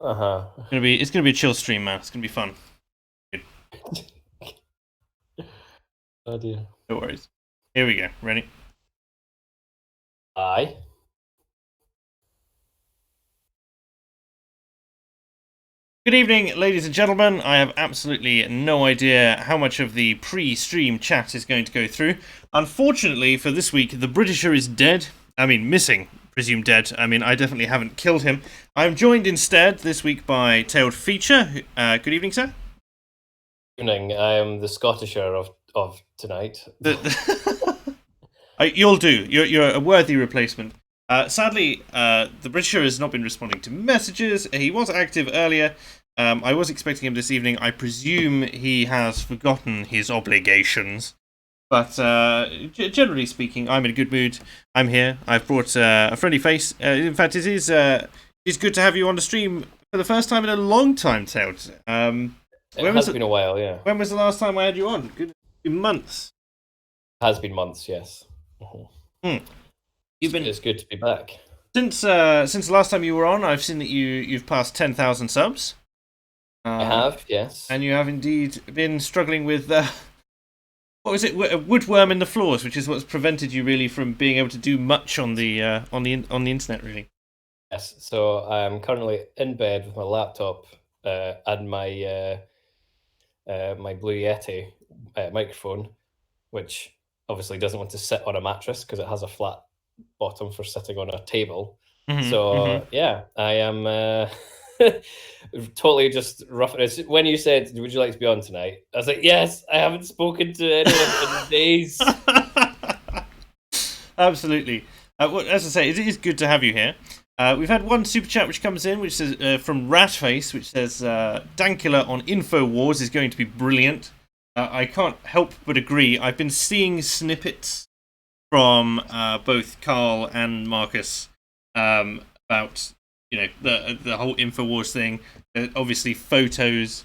Uh-huh. It's gonna be a chill stream, man. It's gonna be fun. Good. Oh dear. No worries. Here we go. Ready? Aye. Good evening, ladies and gentlemen. I have absolutely no idea how much of the pre-stream chat is going to go through. Unfortunately, for this week, the Britisher is dead. I mean, missing. Presumed dead. I mean, I definitely haven't killed him. I'm joined instead this week by Tailed Feature. Good evening, sir. Evening. I am the Scottisher of tonight. You'll do. You're a worthy replacement. Sadly, the Britisher has not been responding to messages. He was active earlier. I was expecting him this evening. I presume he has forgotten his obligations. But generally speaking, I'm in a good mood. I'm here. I've brought a friendly face. In fact, it's good to have you on the stream for the first time in a long time, Tailed. It has been a while, yeah. When was the last time I had you on? Good months. Has been months, yes. Mhm. Hmm. You've been It's good to be back. since the last time you were on. I've seen that you've passed 10,000 subs. I have, yes. And you have indeed been struggling with what was it? A woodworm in the floors, which is what's prevented you really from being able to do much on the internet, really. Yes. So I'm currently in bed with my laptop and my Blue Yeti microphone, which obviously doesn't want to sit on a mattress because it has a flat bottom for sitting on a table. Mm-hmm. So yeah, I am totally just rough. When you said, "Would you like to be on tonight?" I was like, "Yes." I haven't spoken to anyone in days. Absolutely. As I say, it is good to have you here. We've had one super chat which comes in, which says from Ratface, which says Dankula on Infowars is going to be brilliant. I can't help but agree. I've been seeing snippets from both Carl and Marcus about the whole Infowars thing. Obviously, photos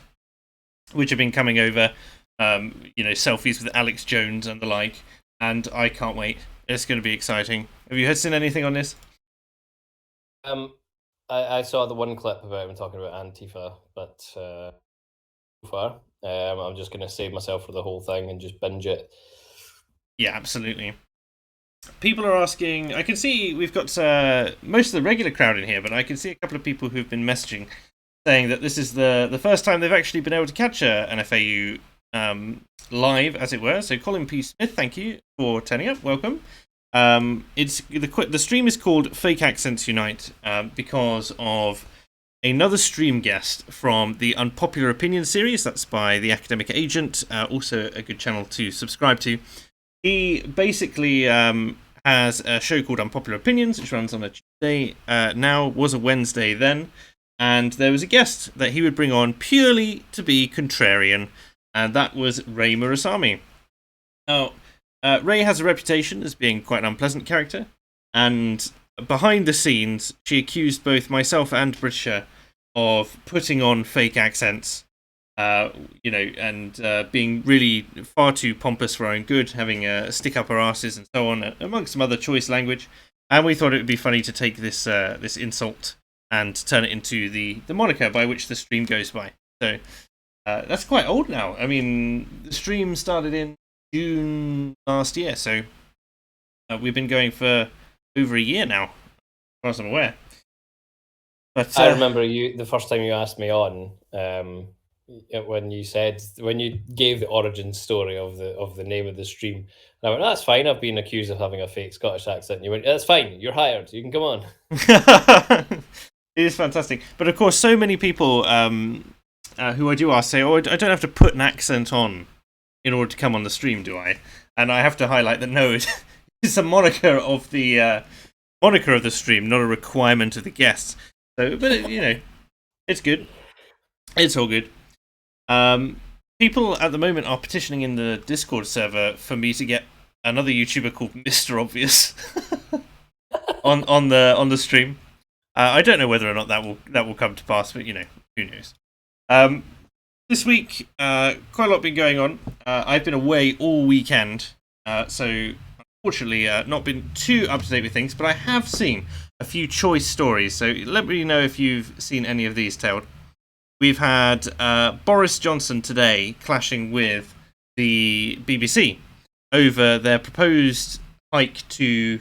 which have been coming over. Selfies with Alex Jones and the like. And I can't wait. It's going to be exciting. Have you seen anything on this? Um, I saw the one clip about him talking about Antifa, but so far, I'm just going to save myself for the whole thing and just binge it. Yeah, absolutely. People are asking. I can see we've got most of the regular crowd in here, but I can see a couple of people who've been messaging saying that this is the first time they've actually been able to catch an FAU live, as it were. So Colin P. Smith, thank you for turning up. Welcome. It's the stream is called Fake Accents Unite because of another stream guest from the Unpopular Opinion series. That's by the Academic Agent, also a good channel to subscribe to. He basically has a show called Unpopular Opinions, which runs on a Tuesday. Now was a Wednesday then, and there was a guest that he would bring on purely to be contrarian, and that was Ray Murasami. Now, Ray has a reputation as being quite an unpleasant character, and behind the scenes, she accused both myself and Britisher of putting on fake accents, and being really far too pompous for our own good, having a stick up our asses and so on, amongst some other choice language. And we thought it would be funny to take this insult and turn it into the moniker by which the stream goes by. So that's quite old now. I mean, the stream started in June last year, so we've been going for over a year now, as far as I'm aware. But I remember the first time you asked me on, when you gave the origin story of the name of the stream, and I went, "That's fine. I've been accused of having a fake Scottish accent." And you went, "That's fine. You're hired. You can come on." it is fantastic. But of course, so many people who I do ask say, "Oh, I don't have to put an accent on in order to come on the stream, do I?" And I have to highlight that no, it's a moniker of the stream, not a requirement of the guests. So, but it's good. It's all good. People at the moment are petitioning in the Discord server for me to get another YouTuber called Mr. Obvious on the stream. I don't know whether or not that will come to pass, but who knows. This week, quite a lot been going on. I've been away all weekend, so unfortunately not been too up to date with things, but I have seen a few choice stories. So let me know if you've seen any of these, Tailed. We've had Boris Johnson today clashing with the BBC over their proposed hike to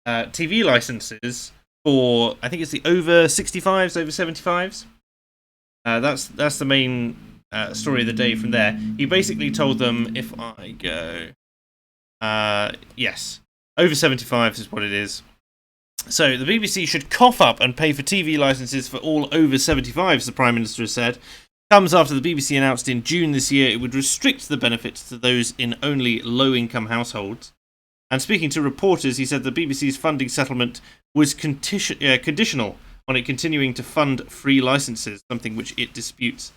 TV licenses for, I think it's the over 65s, over 75s. That's the main story of the day from there. He basically told them, if I go... yes, over 75s is what it is. So the BBC should cough up and pay for TV licenses for all over 75s, the Prime Minister has said. Comes after the BBC announced in June this year it would restrict the benefits to those in only low-income households. And speaking to reporters, he said the BBC's funding settlement was conditional on it continuing to fund free licenses, something which it disputes.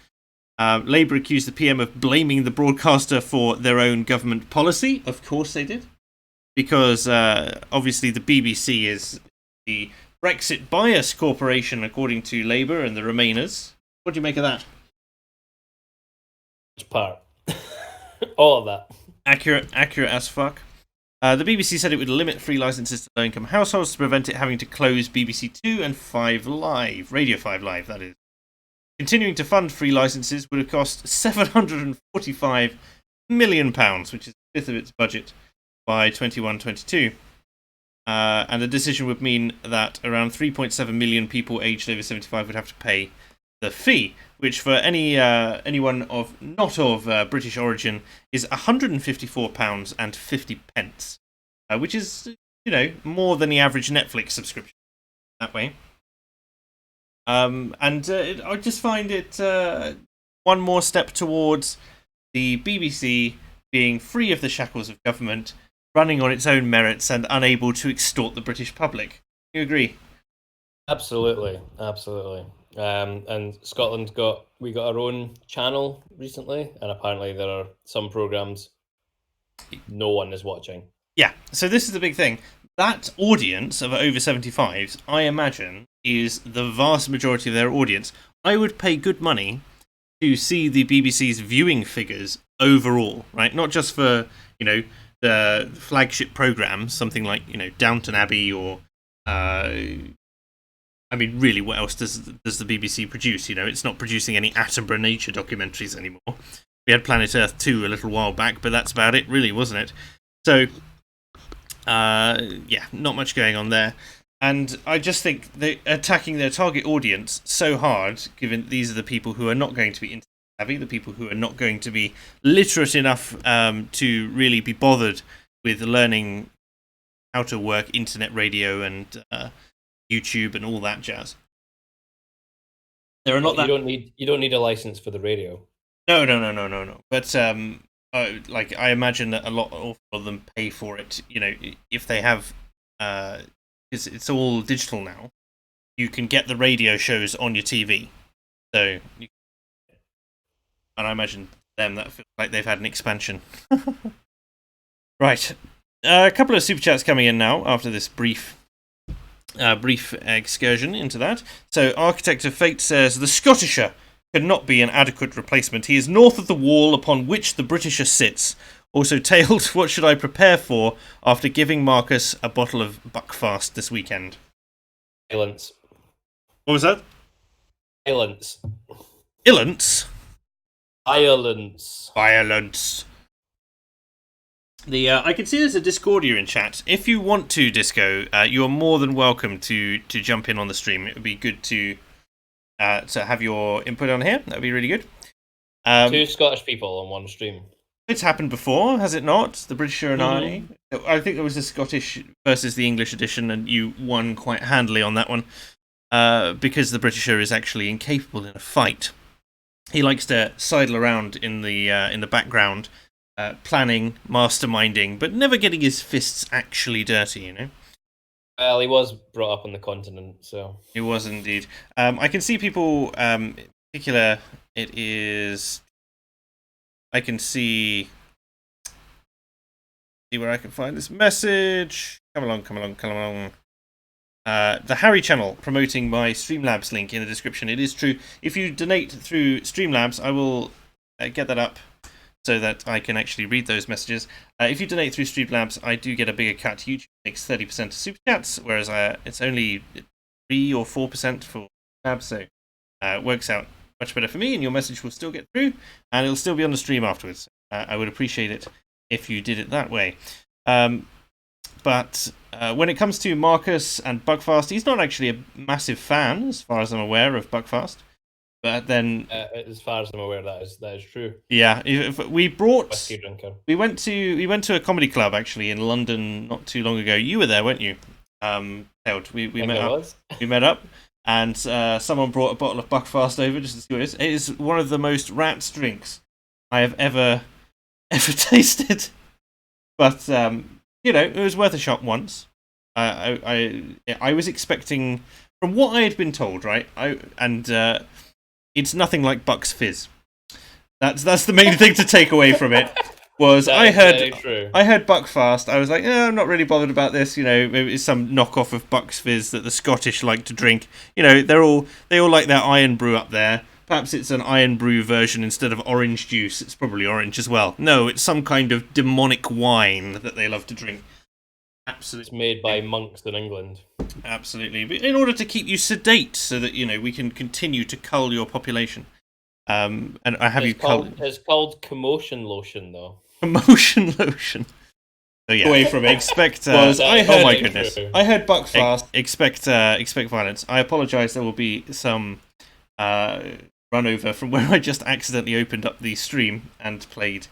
Labour accused the PM of blaming the broadcaster for their own government policy. Of course they did. Because obviously the BBC is the Brexit bias corporation, according to Labour and the Remainers. What do you make of that? Which part? All of that. Accurate as fuck. The BBC said it would limit free licenses to low-income households to prevent it having to close BBC Two and 5 Live, Radio 5 Live, that is. Continuing to fund free licenses would have cost £745 million, which is a fifth of its budget, by 21-22. And the decision would mean that around 3.7 million people aged over 75 would have to pay the fee, which for anyone not of British origin is £154.50, which is, more than the average Netflix subscription that way. I just find it one more step towards the BBC being free of the shackles of government, running on its own merits and unable to extort the British public. Do you agree? Absolutely. And Scotland got our own channel recently, and apparently there are some programs no one is watching. Yeah, so this is the big thing. That audience of over 75s, I imagine, is the vast majority of their audience. I would pay good money to see the BBC's viewing figures overall, right? Not just for, the flagship programs, something like, Downton Abbey or... really, what else does the BBC produce? It's not producing any Attenborough nature documentaries anymore. We had Planet Earth 2 a little while back, but that's about it, really, wasn't it? So, not much going on there. And I just think they're attacking their target audience so hard, given these are the people who are not going to be internet savvy, the people who are not going to be literate enough to really be bothered with learning how to work internet radio and YouTube and all that jazz. There are not that. You don't need a license for the radio. No. But I imagine that awful of them pay for it. If they have, because it's all digital now, you can get the radio shows on your TV. So, and I imagine them that feels like they've had an expansion. Right, a couple of super chats coming in now after this brief excursion into that. So, Architect of Fate says the Scottisher could not be an adequate replacement. He is north of the wall upon which the Britisher sits. Also, Tailed, what should I prepare for after giving Marcus a bottle of Buckfast this weekend? Silence. What was that? Silence. Illance? Violence. I can see there's a Discordia in chat. If you want to, Disco, you are more than welcome to jump in on the stream. It would be good to have your input on here. That would be really good. 2 Scottish people on one stream. It's happened before, has it not? The Britisher and I think there was a Scottish versus the English edition, and you won quite handily on that one, because the Britisher is actually incapable in a fight. He likes to sidle around in the background, planning, masterminding, but never getting his fists actually dirty. Well, he was brought up on the continent, so he was indeed. I can see people. In particular, it is. I can see where I can find this message. Come along. The Harry channel promoting my Streamlabs link in the description. It is true. If you donate through Streamlabs, I will get that up so that I can actually read those messages. If you donate through Streamlabs, I do get a bigger cut. YouTube takes 30% of super chats, whereas it's only 3 or 4% for Labs, so it works out much better for me, and your message will still get through, and it'll still be on the stream afterwards. I would appreciate it if you did it that way. But when it comes to Marcus and Buckfast, he's not actually a massive fan, as far as I'm aware, of Buckfast. But then, as far as I'm aware, that is true. Yeah, we brought. Whiskey drinker. We went to a comedy club actually in London not too long ago. You were there, weren't you? We met up. We met up, and someone brought a bottle of Buckfast over just to see what it is. It is one of the most rats drinks I have ever tasted. But it was worth a shot once. I was expecting, from what I had been told, right? It's nothing like Buck's Fizz. That's the main thing to take away from it. I heard Buckfast. I was like, I'm not really bothered about this. Maybe it's some knockoff of Buck's Fizz that the Scottish like to drink. They all like their iron brew up there. Perhaps it's an iron brew version instead of orange juice. It's probably orange as well. No, it's some kind of demonic wine that they love to drink. Absolutely. It's made by monks in England. Absolutely. But in order to keep you sedate so that, we can continue to cull your population. And I have It's called commotion lotion, though. Commotion lotion. So yeah. Away from it. Expect. Oh my goodness! I heard Buckfast. Expect violence. I apologise. There will be some run over from where I just accidentally opened up the stream and played,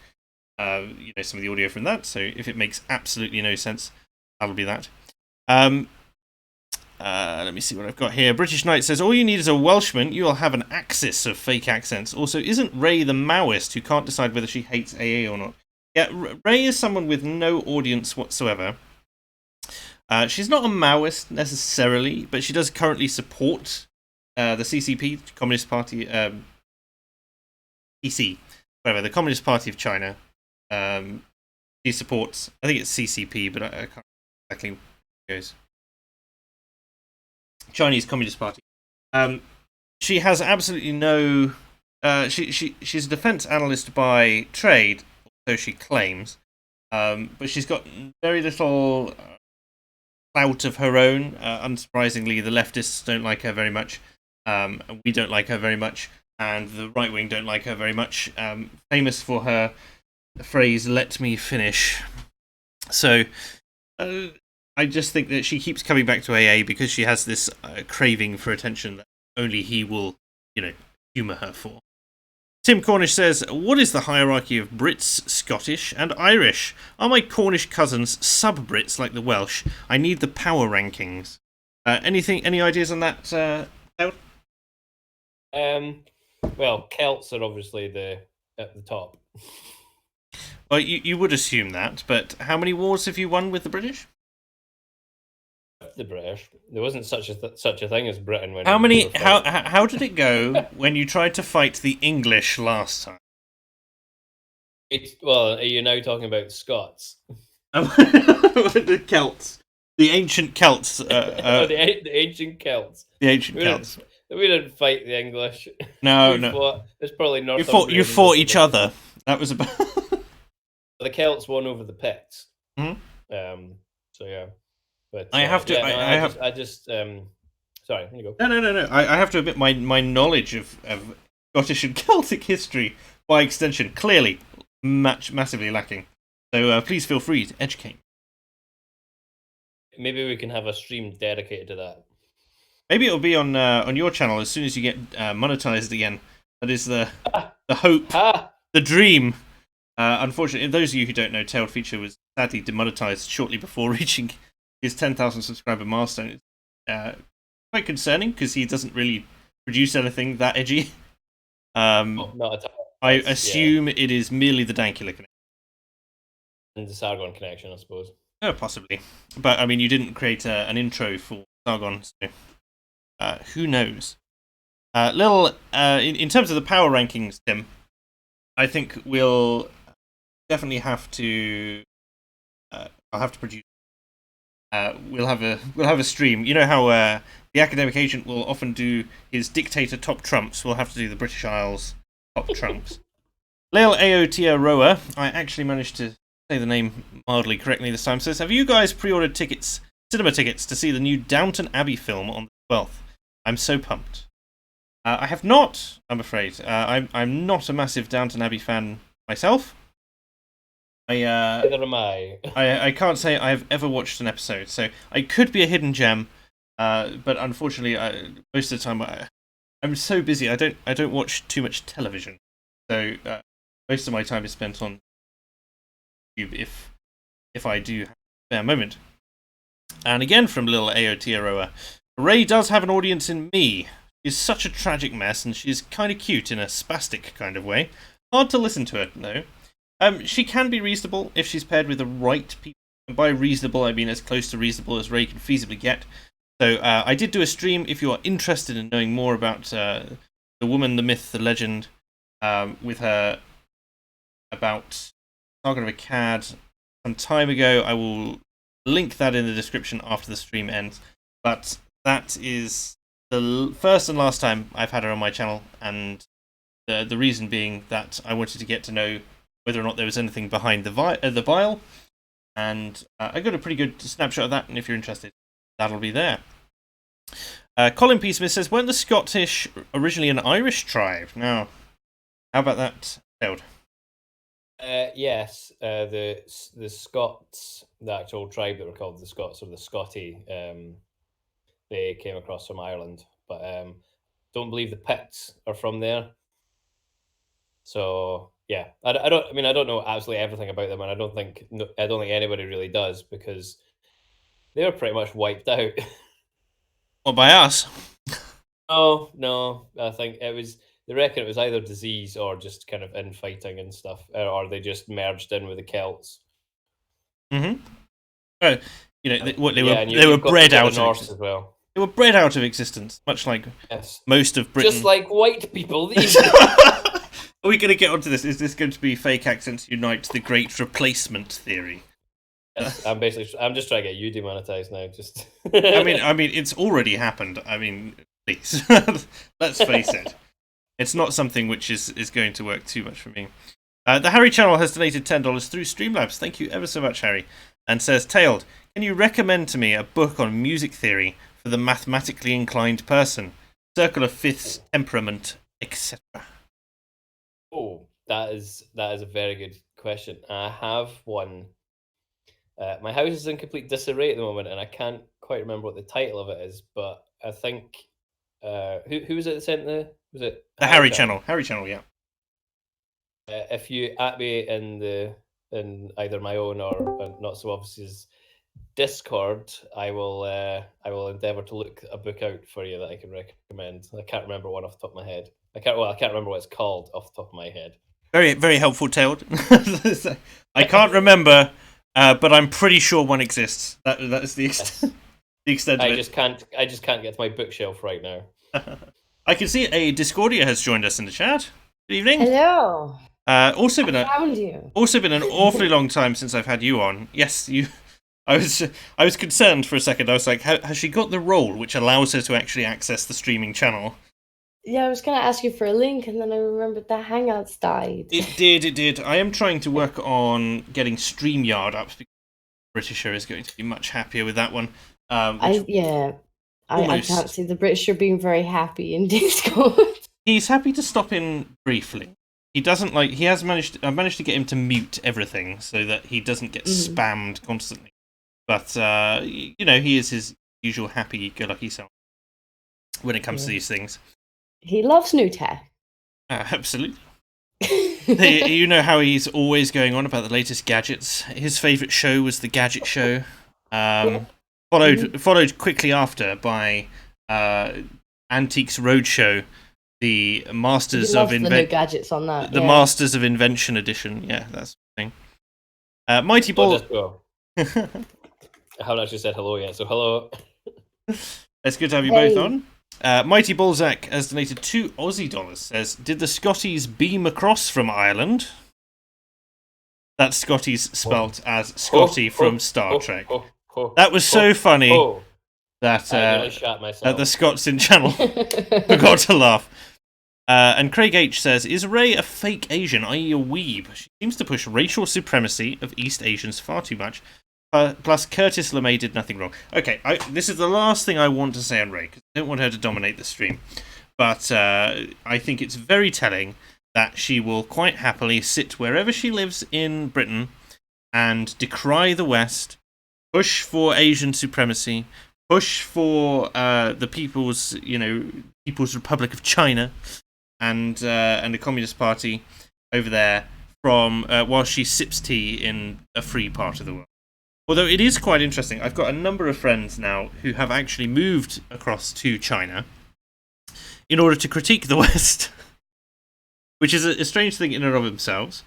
some of the audio from that. So if it makes absolutely no sense, that'll be that. Let me see what I've got here. British Knight says, all you need is a Welshman. You'll have an axis of fake accents. Also, isn't Ray the Maoist who can't decide whether she hates AA or not? Yeah, Ray is someone with no audience whatsoever. She's not a Maoist necessarily, but she does currently support the CCP, Communist Party, PC, whatever, the Communist Party of China. She supports, I think it's CCP, but I can't exactly how it goes. Chinese Communist Party. She has absolutely no. She's a defense analyst by trade, so she claims, but she's got very little clout of her own. Unsurprisingly, the leftists don't like her very much. We don't like her very much, and the right wing don't like her very much. Famous for her phrase "Let me finish." So. I just think that she keeps coming back to AA because she has this craving for attention that only he will, humour her for. Tim Cornish says, what is the hierarchy of Brits, Scottish, and Irish? Are my Cornish cousins sub-Brits like the Welsh? I need the power rankings. Any ideas on that, Howard? Well, Celts are obviously at the top. Well, you would assume that, but how many wars have you won with the British? The British. There wasn't such a thing as Britain when. How did it go when you tried to fight the English last time? Are you now talking about Scots? The Celts, the ancient Celts. The ancient Celts. The ancient Celts. We didn't fight the English. No. It's probably not. You fought each other. That was about. The Celts won over the Picts. Mm-hmm. So yeah. But I have to. Sorry, here you go. No. I have to admit my knowledge of Scottish and Celtic history, by extension, clearly massively lacking. So please feel free to educate. Maybe we can have a stream dedicated to that. Maybe it'll be on your channel as soon as you get monetized again. That is the hope, the dream. Unfortunately, those of you who don't know, Tailed Feature was sadly demonetized shortly before reaching his 10,000 subscriber milestone. It's quite concerning because he doesn't really produce anything that edgy. Not at all. I assume it is merely the Dankula connection. And the Sargon connection, I suppose. Oh, possibly. But, I mean, you didn't create an intro for Sargon, so who knows? In terms of the power rankings, Tim, I think we'll definitely have to... I'll have to produce. We'll have a stream. You know how the academic agent will often do his dictator top trumps. We'll have to do the British Isles top trumps. Lil Aotearoa, I actually managed to say the name mildly correctly this time, says, have you guys pre-ordered cinema tickets to see the new Downton Abbey film on the 12th? I'm so pumped. I have not, I'm afraid. I'm not a massive Downton Abbey fan myself. Neither am I. I can't say I've ever watched an episode, so I could be a hidden gem, but unfortunately, most of the time I'm so busy. I don't watch too much television, so most of my time is spent on YouTube if I do have a spare moment. And again from little Aotearoa, Ray does have an audience in me. She's such a tragic mess, and she's kind of cute in a spastic kind of way. Hard to listen to her though. She can be reasonable if she's paired with the right people. And by reasonable, I mean as close to reasonable as Ray can feasibly get. So I did do a stream. If you are interested in knowing more about the woman, the myth, the legend, with her about Target of a Cad some time ago, I will link that in the description after the stream ends. But that is the first and last time I've had her on my channel, and the reason being that I wanted to get to know whether or not there was anything behind the vial, and I got a pretty good snapshot of that, and if you're interested, that'll be there. Colin P. Smith says, weren't the Scottish originally an Irish tribe? Now, how about that, Harold? Yes, the Scots, the actual tribe that were called the Scots, or the Scotty, they came across from Ireland, but don't believe the Picts are from there. So yeah, I don't know absolutely everything about them, and I don't think anybody really does, because they were pretty much wiped out. Well, by us. Oh no, I think they reckon it was either disease or just kind of infighting and stuff, or they just merged in with the Celts. Mm-hmm. They they were bred out of Norse as well. They were bred out of existence, much like most of Britain. Just like white people. Are we going to get onto this? Is this going to be fake accents unite the great replacement theory? Yes, I'm just trying to get you demonetized now. Just. I mean, it's already happened. I mean, please, let's face it. It's not something which is going to work too much for me. The Harry channel has donated $10 through Streamlabs. Thank you ever so much, Harry. And says, Tailed, can you recommend to me a book on music theory for the mathematically inclined person? Circle of fifths, temperament, etc. Oh, that is a very good question. I have one. My house is in complete disarray at the moment, and I can't quite remember what the title of it is. But I think who was it that sent was it the Harry channel? Harry channel, yeah. If you at me in either my own or not so obviously Discord, I will endeavour to look a book out for you that I can recommend. I can't remember one off the top of my head. I can't remember what it's called off the top of my head. Very, very helpful, Tailed. I can't remember, but I'm pretty sure one exists. That is the extent. The extent of it. I just can't get to my bookshelf right now. I can see a Discordia has joined us in the chat. Good evening. Hello. Also been an awfully long time since I've had you on. Yes, you. I was concerned for a second. I was like, has she got the role which allows her to actually access the streaming channel? Yeah, I was going to ask you for a link, and then I remembered that Hangouts died. It did. I am trying to work on getting StreamYard up, because Britisher is going to be much happier with that one. I can't see the Britisher being very happy in Discord. He's happy to stop in briefly. He doesn't like. He has managed. I managed to get him to mute everything so that he doesn't get spammed constantly. But he is his usual happy-go-lucky self when it comes to these things. He loves new tech. Absolutely. You know how he's always going on about the latest gadgets. His favourite show was the Gadget Show. Followed quickly after by Antiques Roadshow, the Masters of the new gadgets on that. The Masters of Invention edition. Yeah, that's the thing. Mighty Ball. I haven't actually said hello yet, so hello. It's good to have you both on. Mighty Balzac has donated $2 Aussie. Says, did the Scotties beam across from Ireland? That's Scotties spelt as Scotty from Star Trek. That was so funny that the Scots in channel forgot to laugh. And Craig H says, is Ray a fake Asian, i.e. a weeb? She seems to push racial supremacy of East Asians far too much. Plus, Curtis LeMay did nothing wrong. Okay, this is the last thing I want to say on Ray, because I don't want her to dominate the stream. But I think it's very telling that she will quite happily sit wherever she lives in Britain and decry the West, push for Asian supremacy, push for the People's Republic of China, and the Communist Party over there from while she sips tea in a free part of the world. Although it is quite interesting, I've got a number of friends now who have actually moved across to China in order to critique the West, which is a strange thing in and of themselves.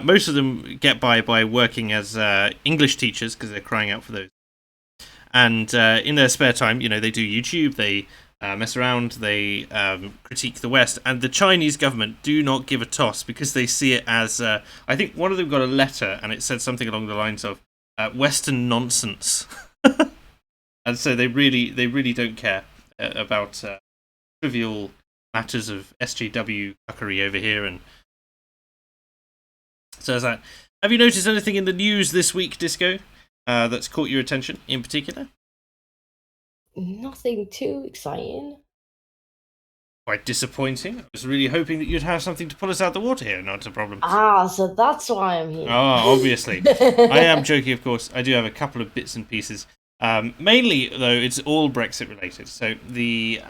Most of them get by working as English teachers because they're crying out for those. And in their spare time, they do YouTube, they mess around, they critique the West, and the Chinese government do not give a toss because they see it as I think one of them got a letter and it said something along the lines of Western nonsense. And so they really don't care about trivial matters of SJW fuckery over here. And so there's that. Have you noticed anything in the news this week, Disco, that's caught your attention in particular? Nothing too exciting. Quite disappointing. I was really hoping that you'd have something to pull us out the water here. Not a problem. So that's why I'm here. Oh, obviously. I am joking, of course. I do have a couple of bits and pieces. Mainly, though, it's all Brexit related. So the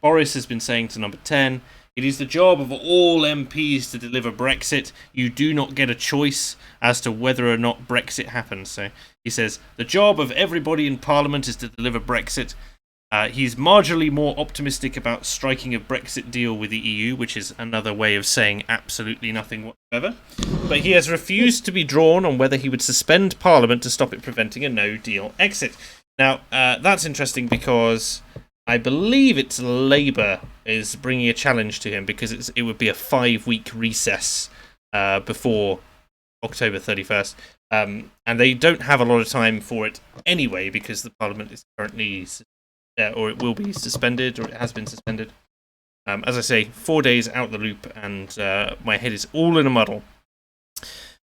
Boris has been saying to Number 10, it is the job of all MPs to deliver Brexit. You do not get a choice as to whether or not Brexit happens. So he says, the job of everybody in Parliament is to deliver Brexit. He's marginally more optimistic about striking a Brexit deal with the EU, which is another way of saying absolutely nothing whatsoever. But he has refused to be drawn on whether he would suspend Parliament to stop it preventing a no-deal exit. Now, that's interesting because I believe it's Labour is bringing a challenge to him because it would be a 5-week recess before October 31st. And they don't have a lot of time for it anyway because the Parliament is currently or it will be suspended, or it has been suspended. As I say, 4 days out the loop, and my head is all in a muddle.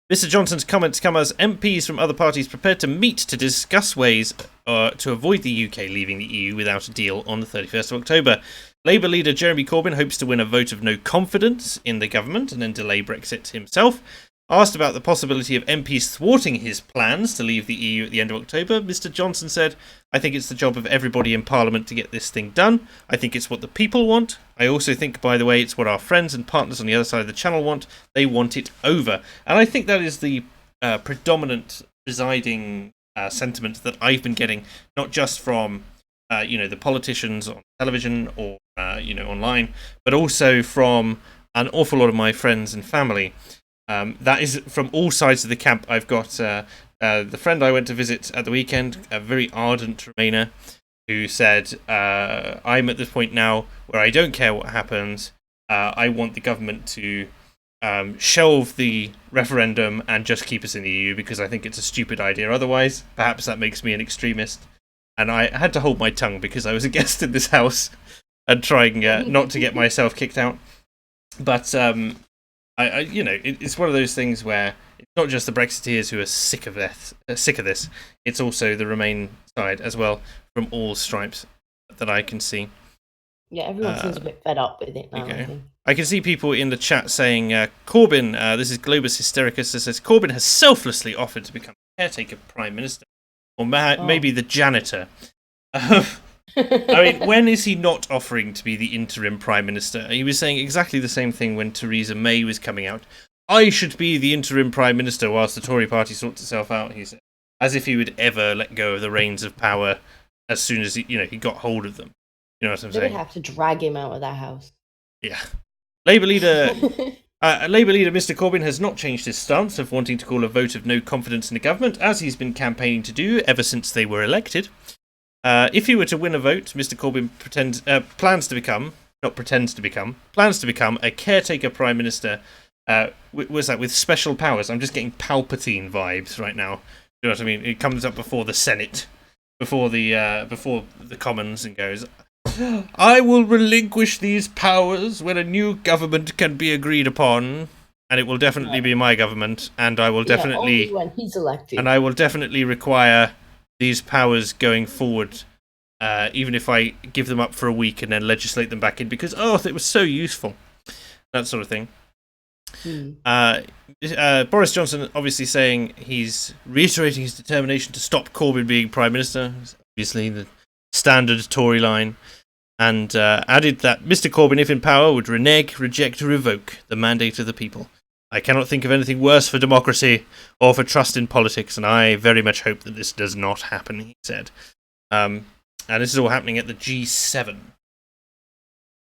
Mr. Johnson's comments come as MPs from other parties prepared to meet to discuss ways to avoid the UK leaving the EU without a deal on the 31st of October. Labour leader Jeremy Corbyn hopes to win a vote of no confidence in the government and then delay Brexit himself. Asked about the possibility of MPs thwarting his plans to leave the EU at the end of October, Mr. Johnson said, I think it's the job of everybody in Parliament to get this thing done. I think it's what the people want. I also think, by the way, it's what our friends and partners on the other side of the channel want. They want it over. And I think that is the predominant presiding sentiment that I've been getting, not just from the politicians on television or online, but also from an awful lot of my friends and family. That is from all sides of the camp. I've got the friend I went to visit at the weekend, a very ardent Remainer, who said, I'm at this point now where I don't care what happens. I want the government to shelve the referendum and just keep us in the EU because I think it's a stupid idea otherwise. Perhaps that makes me an extremist. And I had to hold my tongue because I was a guest in this house and trying not to get myself kicked out. But it's one of those things where it's not just the Brexiteers who are sick of this. It's also the Remain side as well, from all stripes that I can see. Yeah, everyone seems a bit fed up with it now. Okay. I can see people in the chat saying, Corbyn, this is Globus Hystericus, that says, Corbyn has selflessly offered to become caretaker Prime Minister, or maybe the janitor. I mean, when is he not offering to be the interim Prime Minister? He was saying exactly the same thing when Theresa May was coming out. I should be the interim Prime Minister whilst the Tory party sorts itself out, he said. As if he would ever let go of the reins of power as soon as he got hold of them. You know what I'm saying? They would have to drag him out of that house. Yeah. Labour leader Mr. Corbyn has not changed his stance of wanting to call a vote of no confidence in the government, as he's been campaigning to do ever since they were elected. If he were to win a vote, Mr. Corbyn plans to become a caretaker Prime Minister. Was that with special powers? I'm just getting Palpatine vibes right now. You know what I mean? It comes up before the Senate, before the Commons, and goes, I will relinquish these powers when a new government can be agreed upon, and it will definitely be my government, and I will only when he's elected. And I will definitely require these powers going forward, even if I give them up for a week and then legislate them back in, because it was so useful, that sort of thing. Boris Johnson obviously saying he's reiterating his determination to stop Corbyn being Prime Minister, obviously the standard Tory line, and added that Mr. Corbyn, if in power, would renege, reject, revoke the mandate of the people. I cannot think of anything worse for democracy or for trust in politics, and I very much hope that this does not happen, he said. And this is all happening at the G7,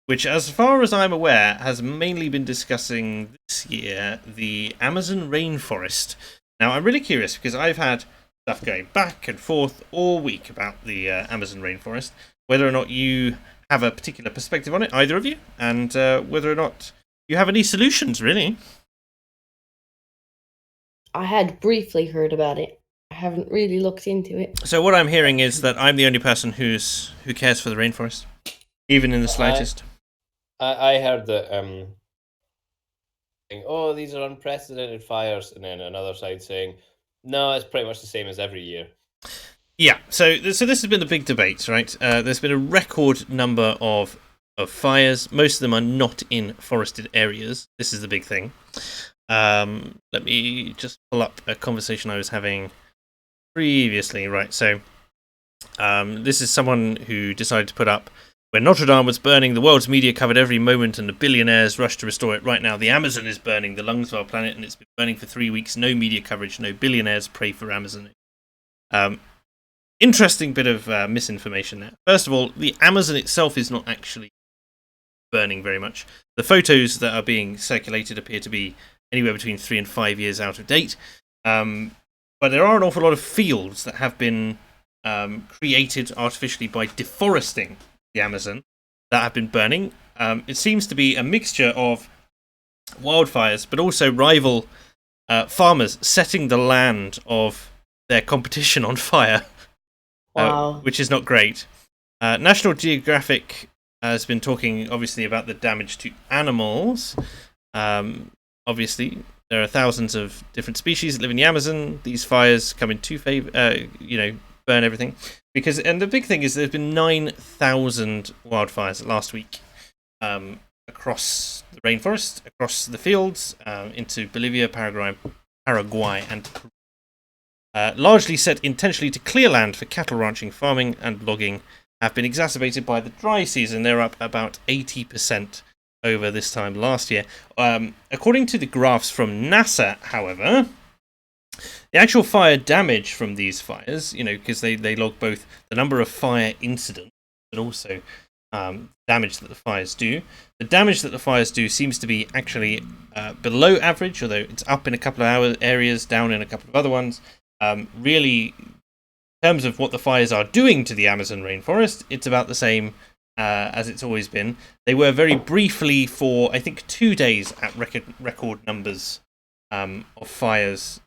which, as far as I'm aware, has mainly been discussing this year the Amazon rainforest. Now, I'm really curious because I've had stuff going back and forth all week about the Amazon rainforest, whether or not you have a particular perspective on it, either of you, and whether or not you have any solutions, really. I had briefly heard about it. I haven't really looked into it. So what I'm hearing is that I'm the only person who cares for the rainforest, even in the slightest. I heard that these are unprecedented fires, and then another side saying, no, it's pretty much the same as every year. Yeah, so this has been the big debate, right? There's been a record number of fires. Most of them are not in forested areas. This is the big thing. Let me just pull up a conversation I was having previously, right? So this is someone who decided to put up, when Notre Dame was burning, the world's media covered every moment and the billionaires rushed to restore it. Right now, the Amazon is burning, the lungs of our planet, and it's been burning for 3 weeks. No media coverage, no billionaires pray for Amazon. Interesting bit of misinformation there. First of all, the Amazon itself is not actually burning very much. The photos that are being circulated appear to be anywhere between 3 and 5 years out of date. But there are an awful lot of fields that have been created artificially by deforesting the Amazon that have been burning. It seems to be a mixture of wildfires, but also rival farmers setting the land of their competition on fire. Wow. Which is not great. National Geographic has been talking, obviously, about the damage to animals. Obviously, there are thousands of different species that live in the Amazon. These fires come in burn everything. And the big thing is there's been 9,000 wildfires last week across the rainforest, across the fields, into Bolivia, Paraguay, and Peru. Largely set intentionally to clear land for cattle ranching, farming, and logging, have been exacerbated by the dry season. They're up about 80% over this time last year. According to the graphs from NASA, however, the actual fire damage from these fires, because they log both the number of fire incidents, but also damage that the fires do. The damage that the fires do seems to be actually below average, although it's up in a couple of areas, down in a couple of other ones. Really, in terms of what the fires are doing to the Amazon rainforest, it's about the same as it's always been. They were very briefly for, I think, 2 days at record numbers of fires,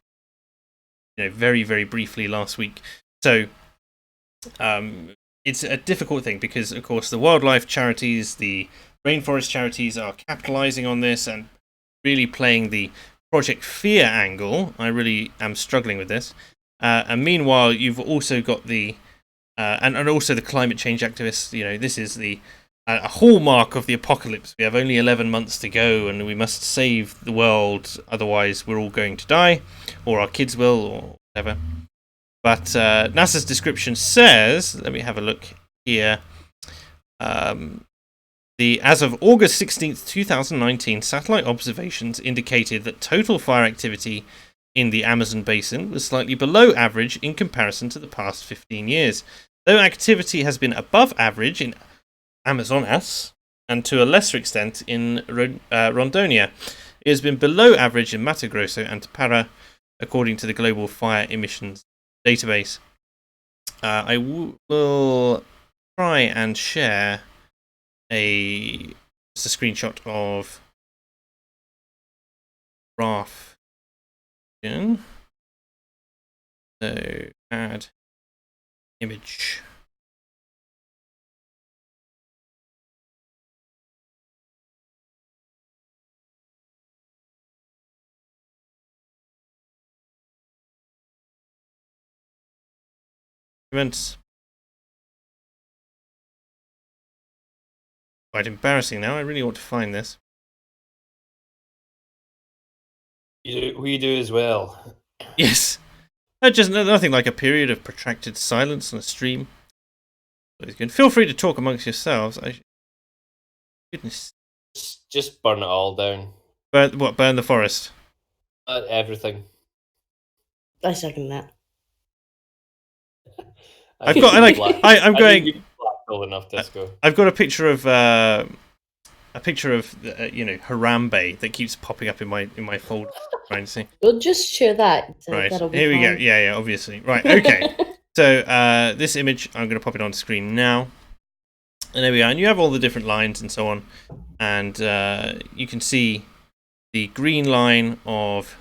very, very briefly last week. So it's a difficult thing because, of course, the wildlife charities, the rainforest charities are capitalizing on this and really playing the Project Fear angle. I really am struggling with this. And meanwhile, you've also got the and also the climate change activists. This is the a hallmark of the apocalypse. We have only 11 months to go, and we must save the world. Otherwise, we're all going to die, or our kids will, or whatever. But NASA's description says, let me have a look here. As of August 16th, 2019, satellite observations indicated that total fire activity in the Amazon basin was slightly below average in comparison to the past 15 years. Though activity has been above average in Amazonas, and to a lesser extent in Rondonia, it has been below average in Mato Grosso and Pará, according to the Global Fire Emissions Database. I will try and share just a screenshot of graph. So add image. documents. Quite embarrassing now. I really ought to find this. We do as well. Yes. Just nothing like a period of protracted silence on a stream. Good. Feel free to talk amongst yourselves. Goodness. Just burn it all down. Burn the forest? Everything. I second that. I'm going. Black enough disco. I've got a picture of Harambe that keeps popping up in my folder. Right, see. We'll just share that. Right. That'll be Here we fine. go. Yeah, obviously. Right. Okay. So this image, I'm going to pop it on screen now. And there we are. And you have all the different lines and so on. And you can see the green line of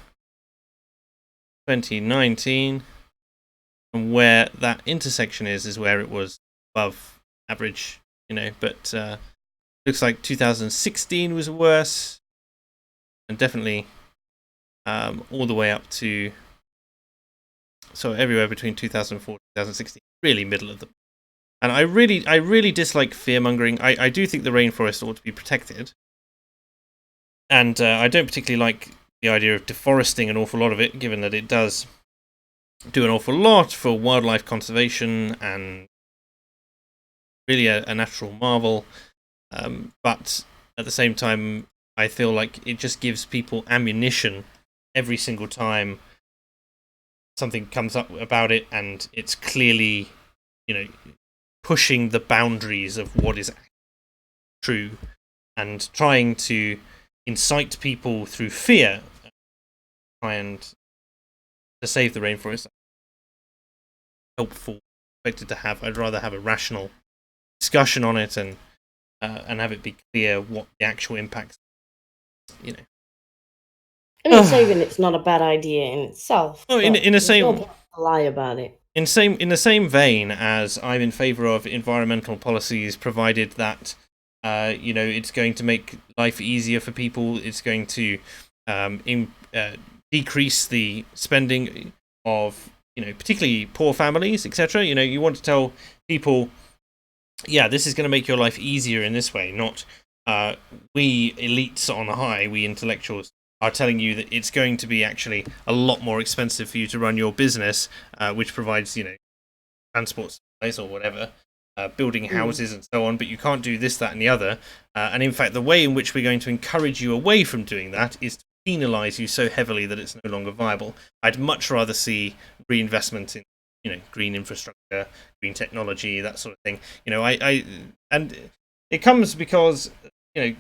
2019. And where that intersection is where it was above average, But looks like 2016 was worse. And definitely all the way up to... So everywhere between 2004 and 2016. Really middle of the... And I really dislike fear-mongering. I do think the rainforest ought to be protected. And I don't particularly like the idea of deforesting an awful lot of it, given that it does do an awful lot for wildlife conservation and really a natural marvel. But at the same time, I feel like it just gives people ammunition every single time something comes up about it, and it's clearly, pushing the boundaries of what is true and trying to incite people through fear, try and to save the rainforest. Helpful, expected to have. I'd rather have a rational discussion on it and have it be clear what the actual impacts. I mean, saving it's not a bad idea in itself. Oh, in the same, no lie about it. In the same vein as I'm in favour of environmental policies, provided that it's going to make life easier for people. It's going to decrease the spending of particularly poor families, etc. You want to tell people, yeah, this is going to make your life easier in this way. Not we elites on high, we intellectuals are telling you that it's going to be actually a lot more expensive for you to run your business, which provides transport supplies or whatever. Building houses and so on, but you can't do this, that, and the other. And in fact, the way in which we're going to encourage you away from doing that is to penalise you so heavily that it's no longer viable. I'd much rather see reinvestment in, green infrastructure, green technology, that sort of thing. And it comes because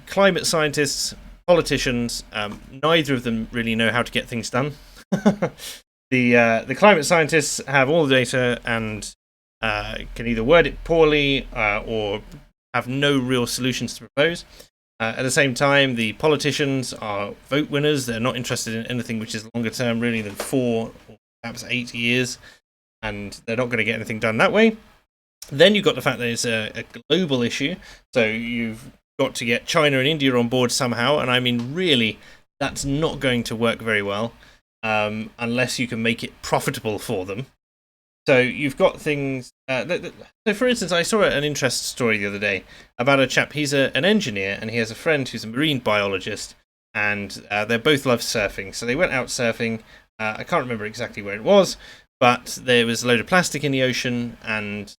climate scientists, politicians, neither of them really know how to get things done. The climate scientists have all the data and can either word it poorly or have no real solutions to propose. At the same time, the politicians are vote winners. They're not interested in anything which is longer term, really, than 4 or perhaps 8 years, and they're not going to get anything done that way. Then you've got the fact that it's a global issue, so you've got to get China and India on board somehow, and I mean, really, that's not going to work very well unless you can make it profitable for them. So you've got things... so for instance, I saw an interest story the other day about a chap. He's an engineer, and he has a friend who's a marine biologist, and they both love surfing. So they went out surfing. I can't remember exactly where it was, but there was a load of plastic in the ocean, and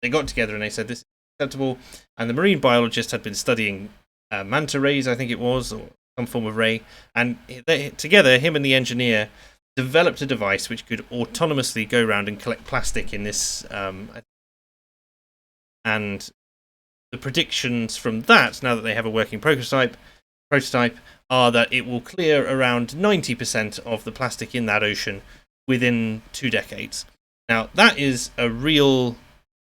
they got together and they said, this is acceptable. And the marine biologist had been studying manta rays, I think it was, or some form of ray. And together, him and the engineer developed a device which could autonomously go around and collect plastic in this. And the predictions from that, now that they have a working prototype, are that it will clear around 90% of the plastic in that ocean within 2 decades. Now, that is a real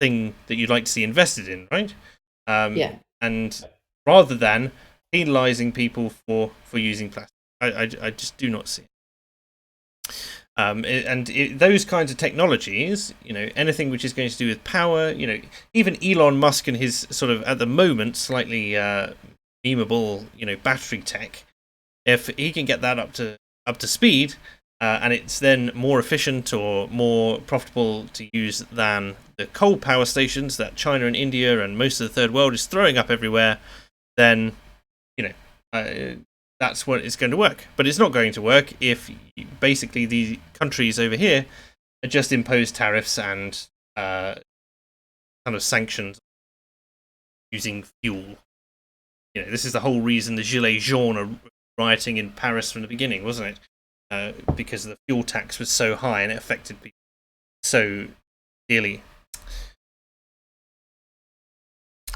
thing that you'd like to see invested in, right? Yeah. And rather than penalising people for using plastic, I just do not see it. Those kinds of technologies, anything which is going to do with power, even Elon Musk and his sort of, at the moment, slightly memeable, battery tech, if he can get that up to speed, and it's then more efficient or more profitable to use than the coal power stations that China and India and most of the third world is throwing up everywhere, then, that's what it's going to work. But it's not going to work if basically the countries over here just impose tariffs and kind of sanctions using fuel. This is the whole reason the Gilets jaunes are rioting in Paris from the beginning, wasn't it? Because the fuel tax was so high and it affected people so dearly.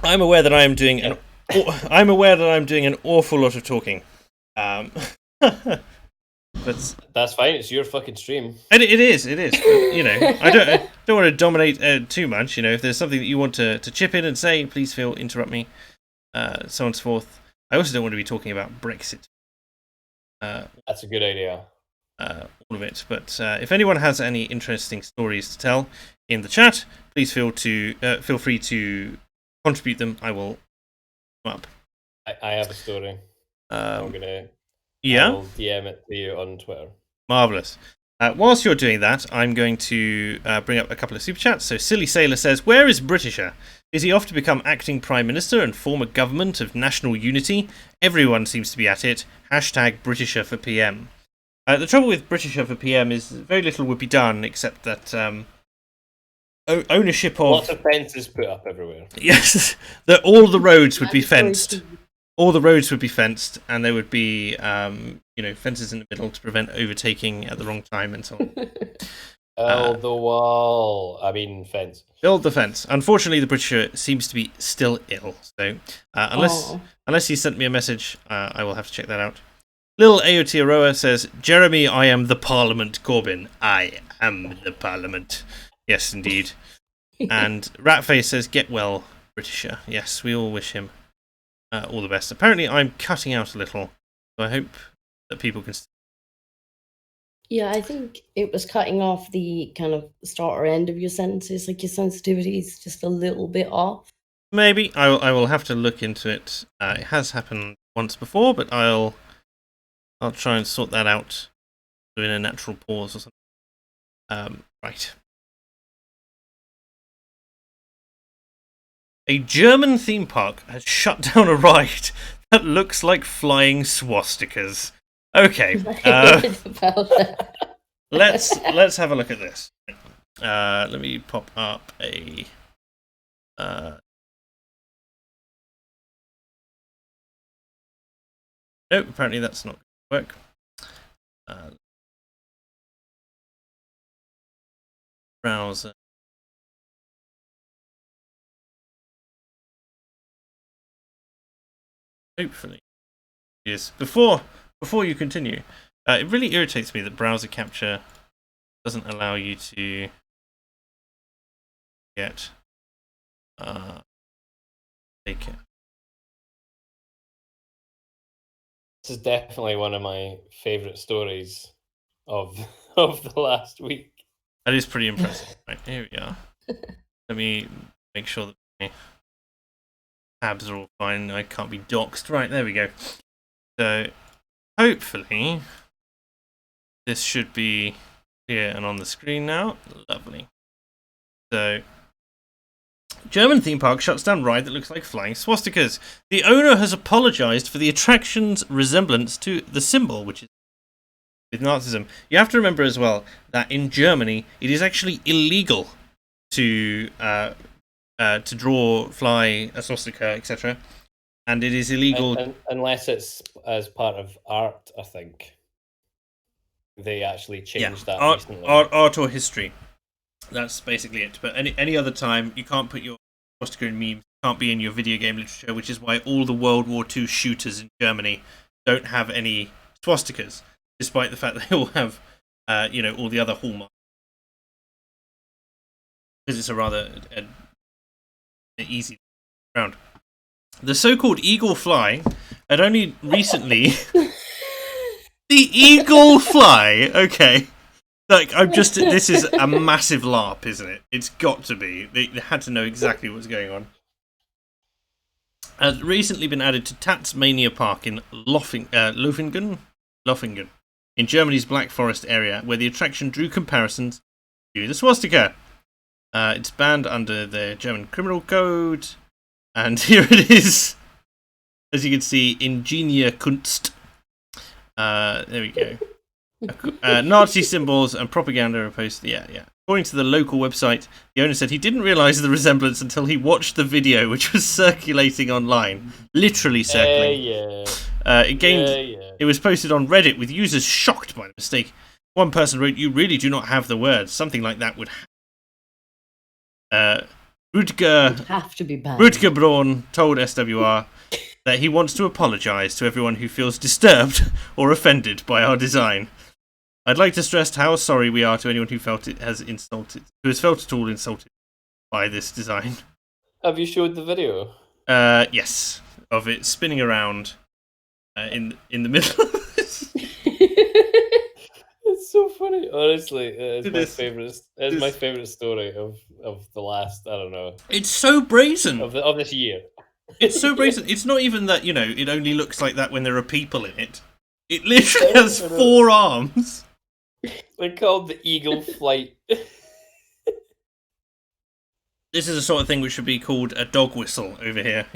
I'm aware that I'm doing an awful lot of talking. But that's fine. It's your fucking stream. It is. But, I don't want to dominate too much. If there's something that you want to chip in and say, please interrupt me. So on and so forth. I also don't want to be talking about Brexit. That's a good idea. All of it. But if anyone has any interesting stories to tell in the chat, please feel free to contribute them. I will up. I have a story. I'm gonna. Yeah. I'll DM it to you on Twitter. Marvelous. Whilst you're doing that, I'm going to bring up a couple of super chats. So Silly Sailor says, "Where is Britisher? Is he off to become acting Prime Minister and form a government of national unity? Everyone seems to be at it. Hashtag Britisher for PM." The trouble with Britisher for PM is very little would be done except that ownership of... Lots of fences put up everywhere. Yes, all the roads would be fenced. All the roads would be fenced, and there would be, fences in the middle to prevent overtaking at the wrong time and so on. Build the wall. I mean, fence. Build the fence. Unfortunately, the Britisher seems to be still ill. So, unless he sent me a message, I will have to check that out. Lil Aotearoa says, "Jeremy, I am the Parliament, Corbyn. I am the Parliament." Yes, indeed. And Ratface says, "Get well, Britisher." Yes, we all wish him all the best. Apparently, I'm cutting out a little, so I hope that people can... Yeah, I think it was cutting off the kind of start or end of your sentences, like your sensitivity is just a little bit off. Maybe. I will have to look into it. It has happened once before, but I'll try and sort that out in a natural pause or something. Right. A German theme park has shut down a ride that looks like flying swastikas. Okay. Let's have a look at this. Let me pop up a... Nope, apparently that's not going to work. Browser. Hopefully. Yes. Before you continue, it really irritates me that browser capture doesn't allow you to get take it. This is definitely one of my favourite stories of the last week. That is pretty impressive. Right, here we are. Let me make sure that my tabs are all fine. I can't be doxed. Right, there we go. So, hopefully, this should be here and on the screen now. Lovely. So, German theme park shuts down ride that looks like flying swastikas. The owner has apologised for the attraction's resemblance to the symbol, which is with Nazism. You have to remember as well that in Germany it is actually illegal to fly a swastika, etc. And it is illegal unless it's as part of art. I think they actually changed that recently. Art or history. That's basically it. But any other time, you can't put your swastika in memes. It can't be in your video game literature, which is why all the World War II shooters in Germany don't have any swastikas, despite the fact they all have, all the other hallmarks. Because it's a rather easy round. The so-called eagle fly had only recently... The eagle fly, okay. Like, this is a massive LARP, isn't it? It's got to be. They had to know exactly what's going on. Has recently been added to Tasmania Park in Lofingen. in Germany's Black Forest area, where the attraction drew comparisons to the swastika. It's banned under the German Criminal Code, and here it is. As you can see, Ingenieurkunst. There we go. Nazi symbols and propaganda are posted. Yeah. According to the local website, the owner said he didn't realise the resemblance until he watched the video, which was circulating online. Literally circulating. It was posted on Reddit with users shocked by the mistake. One person wrote, "You really do not have the words. Something like that would Rutger have to be banned. Rutger Braun told SWR that he wants to apologise to everyone who feels disturbed or offended by our design. I'd like to stress how sorry we are to anyone who has felt at all insulted by this design." Have you showed the video? Yes, of it spinning around in the middle of this. It's so funny. Honestly, it's my favorite. It's my favorite story of the last. I don't know. It's so brazen of this year. It's so brazen. It's not even that it only looks like that when there are people in it. It literally has 4 arms. They're called the Eagle Flight. This is the sort of thing which should be called a dog whistle over here.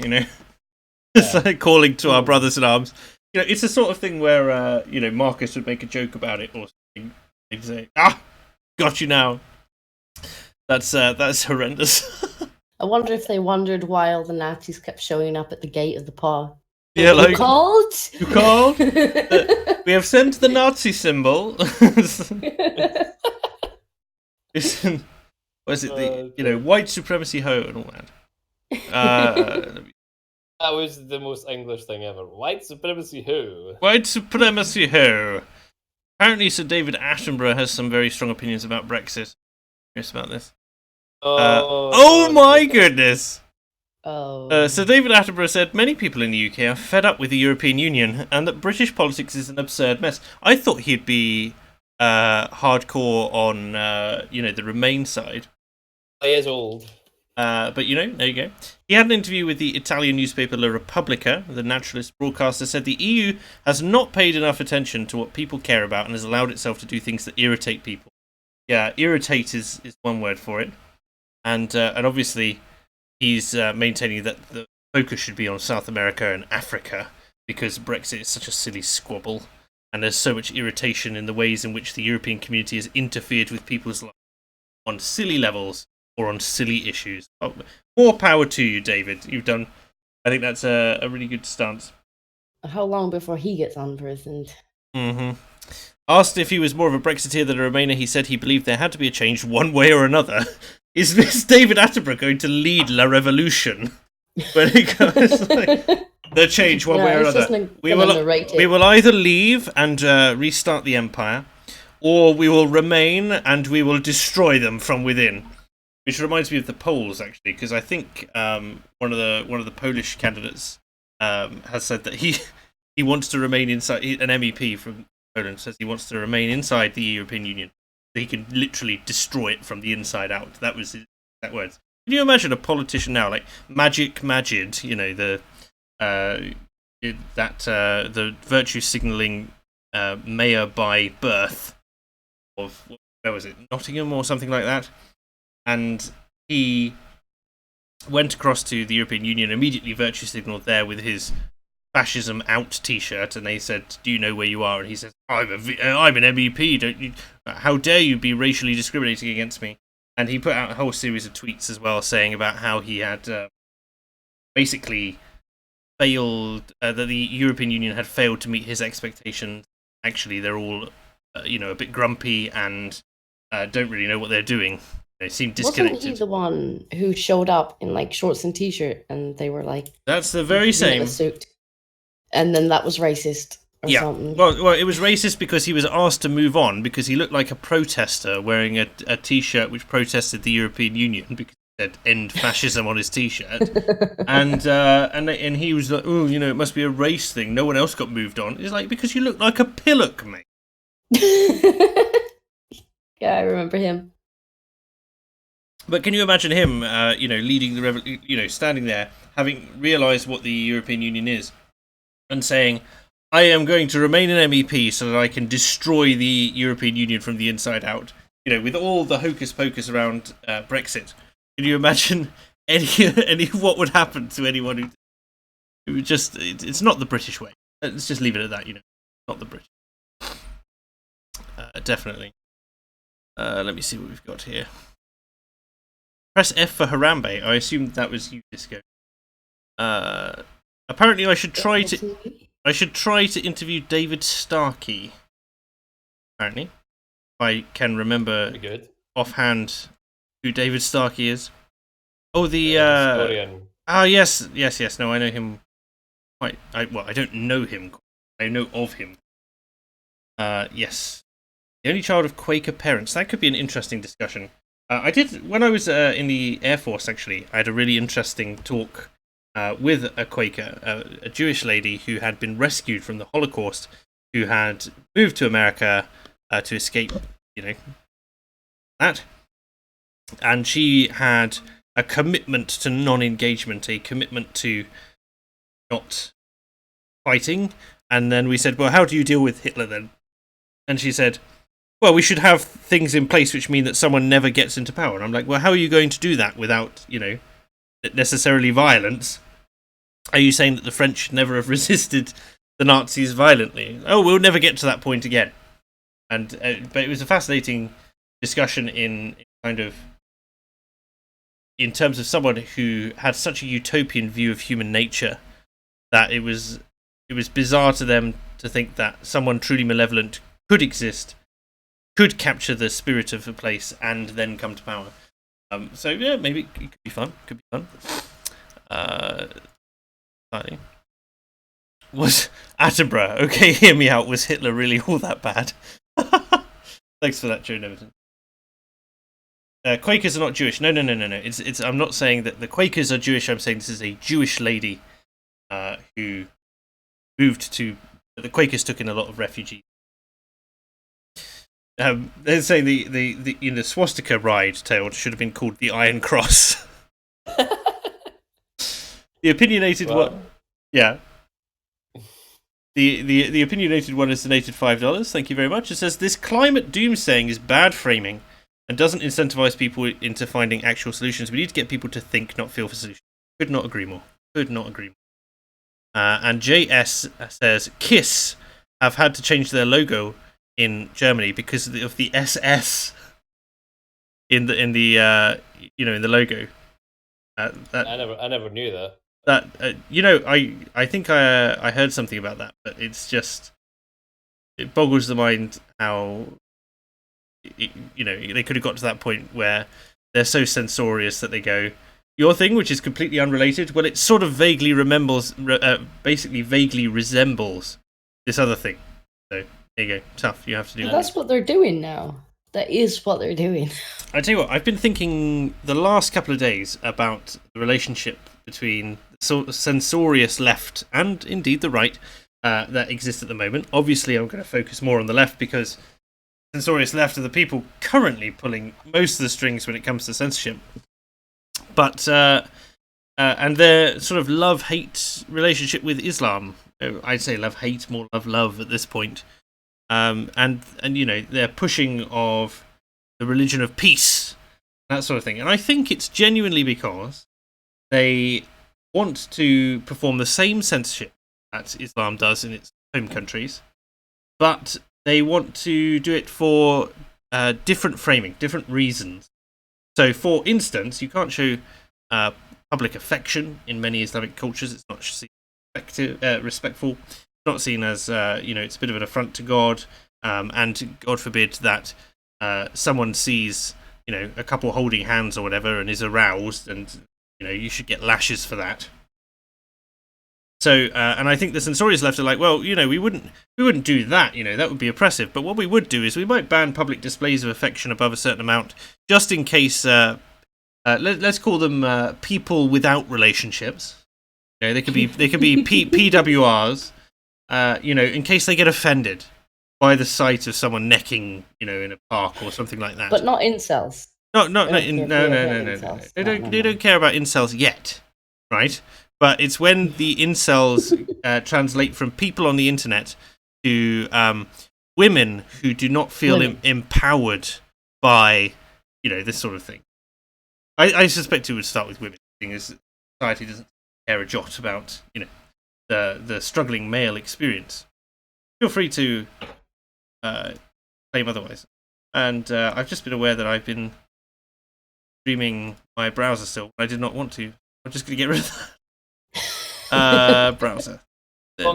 It's like calling to our brothers in arms. It's the sort of thing where Marcus would make a joke about it or something. He'd say, got you now. That's horrendous. I wonder if they wondered why all the Nazis kept showing up at the gate of the park. Yeah, like, you called? You called? We have sent the Nazi symbol. What is it? White supremacy ho and all that. That was the most English thing ever. White supremacy ho. White supremacy ho. Apparently, Sir David Attenborough has some very strong opinions about Brexit. Curious about this. Oh my goodness! Sir David Attenborough said many people in the UK are fed up with the European Union and that British politics is an absurd mess. I thought he'd be hardcore on the Remain side. He is old. But there you go. He had an interview with the Italian newspaper La Repubblica. The naturalist broadcaster said the EU has not paid enough attention to what people care about and has allowed itself to do things that irritate people. Yeah, irritate is one word for it. And obviously he's maintaining that the focus should be on South America and Africa because Brexit is such a silly squabble and there's so much irritation in the ways in which the European community has interfered with people's lives on silly levels or on silly issues. More power to you, David. I think that's a really good stance. How long before he gets unprisoned? Mm-hmm. Asked if he was more of a Brexiteer than a Remainer, he said he believed there had to be a change one way or another. Is this David Attenborough going to lead La Revolution? When it goes the change one way or another. We will either leave and restart the empire, or we will remain and we will destroy them from within. Which reminds me of the polls, actually, because I think one of the Polish candidates has said that he wants to remain inside. An MEP from Poland says he wants to remain inside the European Union, so he can literally destroy it from the inside out. That was his exact words. Can you imagine a politician now, like Magic Majid, the virtue signalling mayor by birth of, where was it, Nottingham or something like that? And he went across to the European Union, immediately virtue signalled there with his fascism out T-shirt, and they said, "Do you know where you are?" And he says, I'm an MEP. Don't you? How dare you be racially discriminating against me? And he put out a whole series of tweets as well, saying about how he had basically failed, that the European Union had failed to meet his expectations. Actually, they're all, a bit grumpy and don't really know what they're doing. They seem disconnected. Wasn't he the one who showed up in like shorts and t-shirt, and they were like, "That's the very same suit," and then that was racist or something? Well, it was racist because he was asked to move on because he looked like a protester wearing a t-shirt which protested the European Union because it said "End Fascism" on his t-shirt, and he was like, "Oh, it must be a race thing. No one else got moved on." It's like, because you look like a pillock, mate. Yeah, I remember him. But can you imagine him, leading the revolution, standing there, having realised what the European Union is, and saying, I am going to remain an MEP so that I can destroy the European Union from the inside out. With all the hocus pocus around Brexit, can you imagine any what would happen to anyone who just? It's not the British way. Let's just leave it at that. Not the British. Definitely. Let me see what we've got here. Press F for Harambe. I assume that was you, Disco. Apparently, I should try to interview David Starkey. Apparently, if I can remember offhand who David Starkey is. Oh, the historian. Yes. No, I know him. I don't know him. I know of him. Yes. The only child of Quaker parents. That could be an interesting discussion. I did, when I was in the Air Force, actually, I had a really interesting talk with a Quaker, a Jewish lady who had been rescued from the Holocaust, who had moved to America to escape, that. And she had a commitment to non-engagement, a commitment to not fighting. And then we said, well, how do you deal with Hitler then? And she said, well, we should have things in place which mean that someone never gets into power. And I'm like, well, how are you going to do that without, necessarily violence? Are you saying that the French should never have resisted the Nazis violently? Oh, we'll never get to that point again. And but it was a fascinating discussion in terms of someone who had such a utopian view of human nature that it was bizarre to them to think that someone truly malevolent could exist, could capture the spirit of a place, and then come to power. So yeah, maybe it could be fun. Slightly. Was Attenborough, okay, hear me out, was Hitler really all that bad? Thanks for that, Joe Neverton. Quakers are not Jewish. No. It's. I'm not saying that the Quakers are Jewish. I'm saying this is a Jewish lady who moved to. The Quakers took in a lot of refugees. They're saying the swastika ride tale should have been called the Iron Cross. The opinionated one, yeah. The opinionated one has donated $5. Thank you very much. It says this climate doomsaying is bad framing and doesn't incentivize people into finding actual solutions. We need to get people to think, not feel for solutions. Could not agree more. And JS says KISS have had to change their logo in Germany because of the SS in the logo. I never knew that. I think I heard something about that, but it's just, it boggles the mind how they could have got to that point where they're so censorious that they go, your thing, which is completely unrelated, well, it sort of vaguely vaguely resembles this other thing. So there you go. Tough. You have to do that. That's what they're doing now. That is what they're doing. I tell you what, I've been thinking the last couple of days about the relationship between the censorious left and indeed the right that exists at the moment. Obviously, I'm going to focus more on the left because censorious left are the people currently pulling most of the strings when it comes to censorship. But and their sort of love-hate relationship with Islam. I'd say love-hate, more love-love at this point. And their pushing of the religion of peace, that sort of thing. And I think it's genuinely because they want to perform the same censorship that Islam does in its home countries, but they want to do it for different framing, different reasons. So, for instance, you can't show public affection in many Islamic cultures. It's not respectful. It's not seen as, it's a bit of an affront to God. And God forbid that someone sees, a couple holding hands or whatever and is aroused, and, you should get lashes for that. So, and I think the censorious left are like, well, we wouldn't do that, that would be oppressive. But what we would do is we might ban public displays of affection above a certain amount, just in case, let's call them people without relationships. They could be PWRs, in case they get offended by the sight of someone necking, in a park or something like that. But not incels. No. They don't care about incels yet, right? but it's when the incels translate from people on the internet to women who do not feel empowered by, this sort of thing. I suspect it would start with women, seeing as society doesn't care a jot about, the struggling male experience. Feel free to claim otherwise. And I've just been aware that I've been streaming my browser still. I did not want to. I'm just going to get rid of that. Browser. So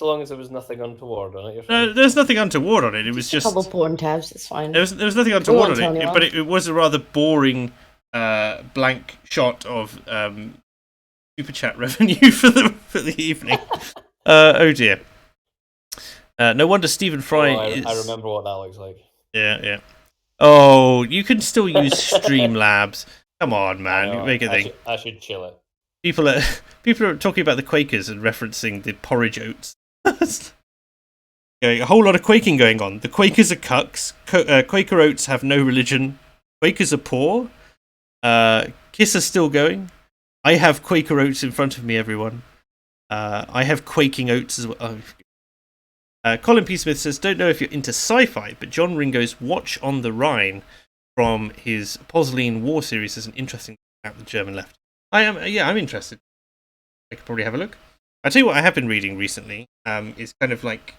long as there was nothing untoward on it. You're No, there's nothing untoward on it. It was just a couple of porn tabs. It's fine. There was nothing untoward on it, but it was a rather boring blank shot of super chat revenue for the evening. Oh dear. No wonder Stephen Fry. I remember what that looks like. Yeah. Oh, you can still use Streamlabs. Come on, man, make a thing. I should chill it. People are talking about the Quakers and referencing the porridge oats. A whole lot of quaking going on. The Quakers are cucks. Quaker oats have no religion. Quakers are poor. Kiss are still going. I have Quaker oats in front of me, everyone. I have quaking oats as well. Colin P. Smith says, don't know if you're into sci-fi, but John Ringo's Watch on the Rhine from his Pozzoline War series is an interesting thing about the German left. I'm interested. I could probably have a look. I'll tell you what I have been reading recently. Is kind of like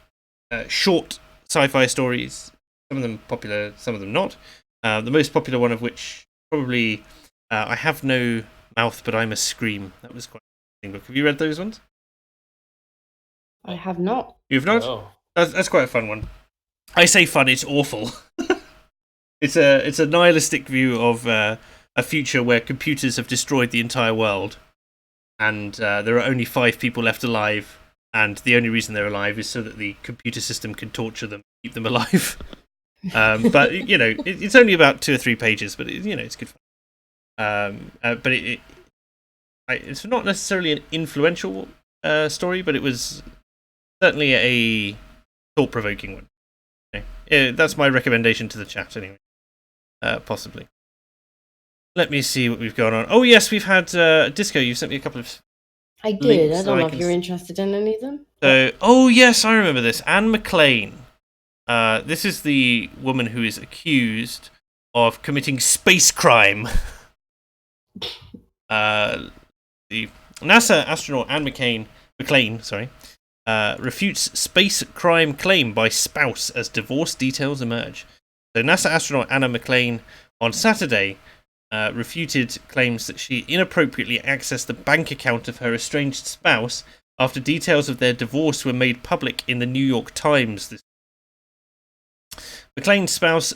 short sci-fi stories. Some of them popular, some of them not. The most popular one of which probably I Have No Mouth But I Must Scream. That was quite an interesting book. Have you read those ones? I have not. You've not? No. That's quite a fun one. I say fun, it's awful. It's a nihilistic view of a future where computers have destroyed the entire world, and there are only 5 people left alive, and the only reason they're alive is so that the computer system can torture them, keep them alive. But it's only about 2 or 3 pages, but it's good fun. But it's not necessarily an influential story, but it was certainly a thought-provoking one. Okay. That's my recommendation to the chat, anyway. Possibly. Let me see what we've got on. Oh, yes, we've had Disco. You've sent me a couple of. I did. I don't know if you're interested in any of them. Oh, yes, I remember this. Anne McLean. This is the woman who is accused of committing space crime. The NASA astronaut Anne McLean, refutes space crime claim by spouse as divorce details emerge. So NASA astronaut Anna McLean on Saturday refuted claims that she inappropriately accessed the bank account of her estranged spouse after details of their divorce were made public in the New York Times. McLean's spouse,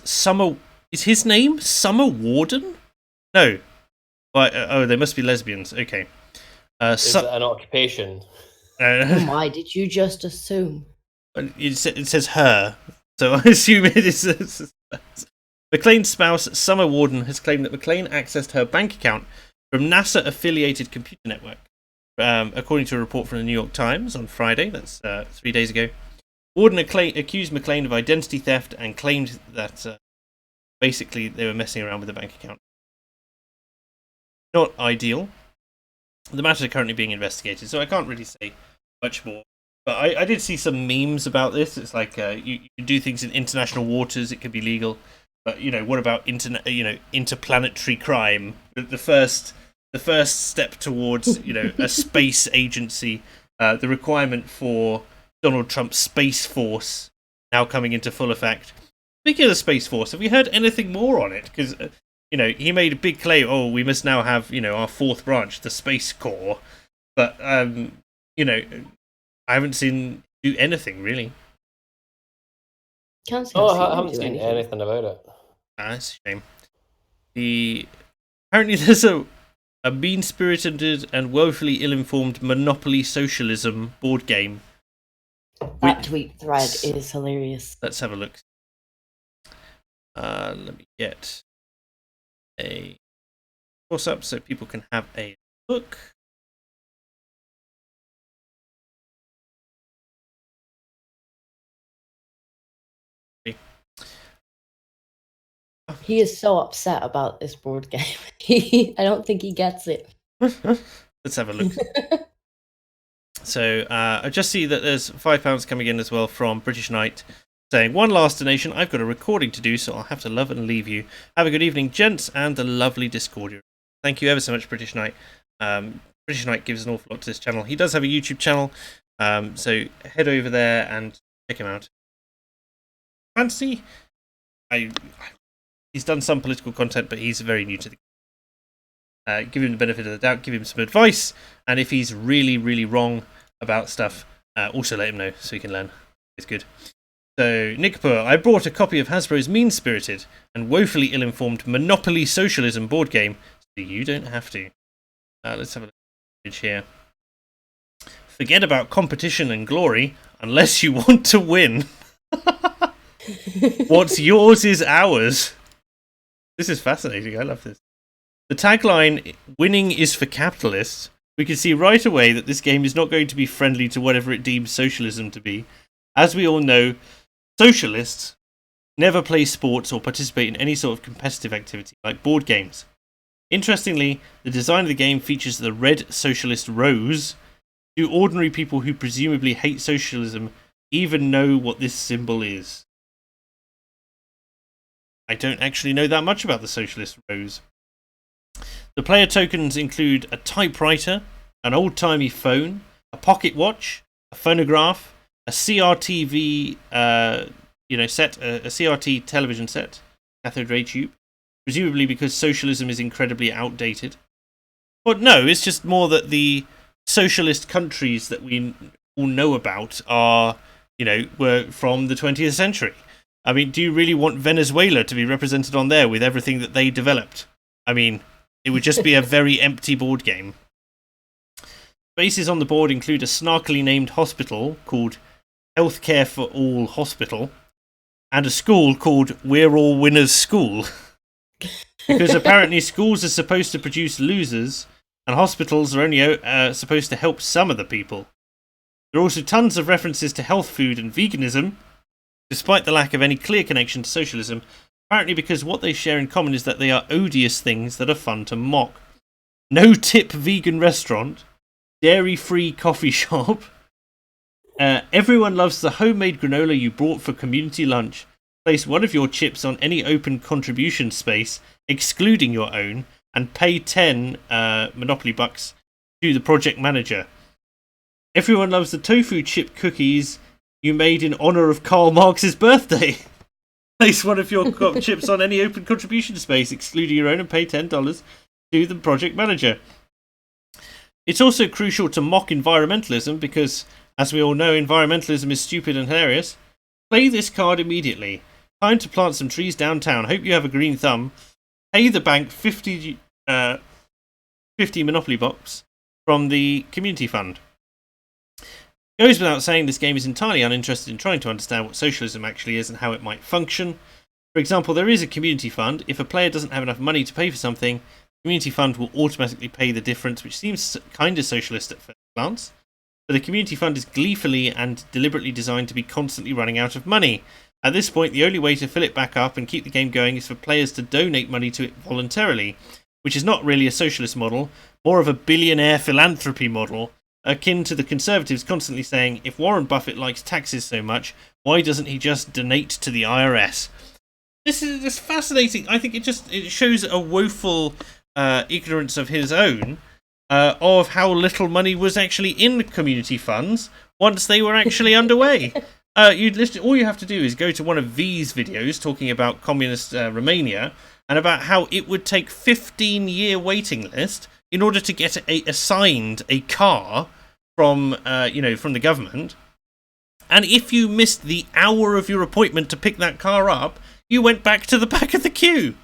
is his name Summer Warden? No. They must be lesbians. Okay. Is it an occupation? Oh my, did you just assume? It says her, so I assume it is. McLean's spouse, Summer Warden, has claimed that McLean accessed her bank account from NASA-affiliated computer network. According to a report from the New York Times on Friday, that's 3 days ago, Warden accused McLean of identity theft and claimed that basically they were messing around with the bank account. Not ideal. The matter is currently being investigated, so I can't really say much more. But I did see some memes about this. It's like you can do things in international waters; it could be legal. But what about interplanetary crime? The first step towards a space agency. The requirement for Donald Trump's Space Force now coming into full effect. Speaking of the Space Force, have we heard anything more on it? Because he made a big claim. Oh, we must now have our 4th branch, the Space Corps. But I haven't seen do anything really. I haven't seen anything about it. That's a shame. Apparently there's a mean-spirited and woefully ill-informed Monopoly Socialism board game. That tweet thread is hilarious. Let's have a look. Let me get a source up so people can have a look. He is so upset about this board game. I don't think he gets it. Let's have a look. So I just see that there's £5 coming in as well from British Knight, saying, one last donation. I've got a recording to do, so I'll have to love and leave you. Have a good evening, gents, and the lovely Discordia. Thank you ever so much, British Knight. British Knight gives an awful lot to this channel. He does have a YouTube channel, so head over there and check him out. Fantasy, he's done some political content, but he's very new to the game. Give him the benefit of the doubt, give him some advice, and if he's really, really wrong about stuff, also let him know so he can learn. It's good. So, Nickpur, I brought a copy of Hasbro's mean-spirited and woefully ill-informed Monopoly Socialism board game, so you don't have to. Let's have a look here. Forget about competition and glory, unless you want to win. What's yours is ours. This is fascinating, I love this. The tagline, winning is for capitalists. We can see right away that this game is not going to be friendly to whatever it deems socialism to be. As we all know, socialists never play sports or participate in any sort of competitive activity, like board games. Interestingly, the design of the game features the red socialist rose. Do ordinary people who presumably hate socialism even know what this symbol is? I don't actually know that much about the socialist rose. The player tokens include a typewriter, an old-timey phone, a pocket watch, a phonograph, a CRTV set, a CRT television set, cathode ray tube, presumably because socialism is incredibly outdated. But no, it's just more that the socialist countries that we all know about are, were from the 20th century. I mean, do you really want Venezuela to be represented on there with everything that they developed? I mean, it would just be a very empty board game. Bases on the board include a snarkily named hospital called Healthcare for All Hospital, and a school called We're All Winners School. Because apparently schools are supposed to produce losers, and hospitals are only supposed to help some of the people. There are also tons of references to health food and veganism, despite the lack of any clear connection to socialism, apparently because what they share in common is that they are odious things that are fun to mock. No tip vegan restaurant, dairy-free coffee shop, everyone loves the homemade granola you brought for community lunch, place one of your chips on any open contribution space, excluding your own, and pay 10 Monopoly bucks to the project manager. Everyone loves the tofu chip cookies you made in honour of Karl Marx's birthday. Place one of your chips on any open contribution space, excluding your own, and pay $10 to the project manager. It's also crucial to mock environmentalism because, as we all know, environmentalism is stupid and hilarious. Play this card immediately. Time to plant some trees downtown. Hope you have a green thumb. Pay the bank 50 Monopoly bucks from the community fund. Goes without saying, this game is entirely uninterested in trying to understand what socialism actually is and how it might function. For example, there is a community fund. If a player doesn't have enough money to pay for something, the community fund will automatically pay the difference, which seems kind of socialist at first glance. But the community fund is gleefully and deliberately designed to be constantly running out of money. At this point, the only way to fill it back up and keep the game going is for players to donate money to it voluntarily, which is not really a socialist model, more of a billionaire philanthropy model, akin to the Conservatives constantly saying, if Warren Buffett likes taxes so much, why doesn't he just donate to the IRS? This is just fascinating. I think it shows a woeful ignorance of his own of how little money was actually in the community funds once they were actually underway. All you have to do is go to one of V's videos talking about communist Romania and about how it would take 15-year waiting list in order to get assigned a car from the government. And if you missed the hour of your appointment to pick that car up, you went back to the back of the queue.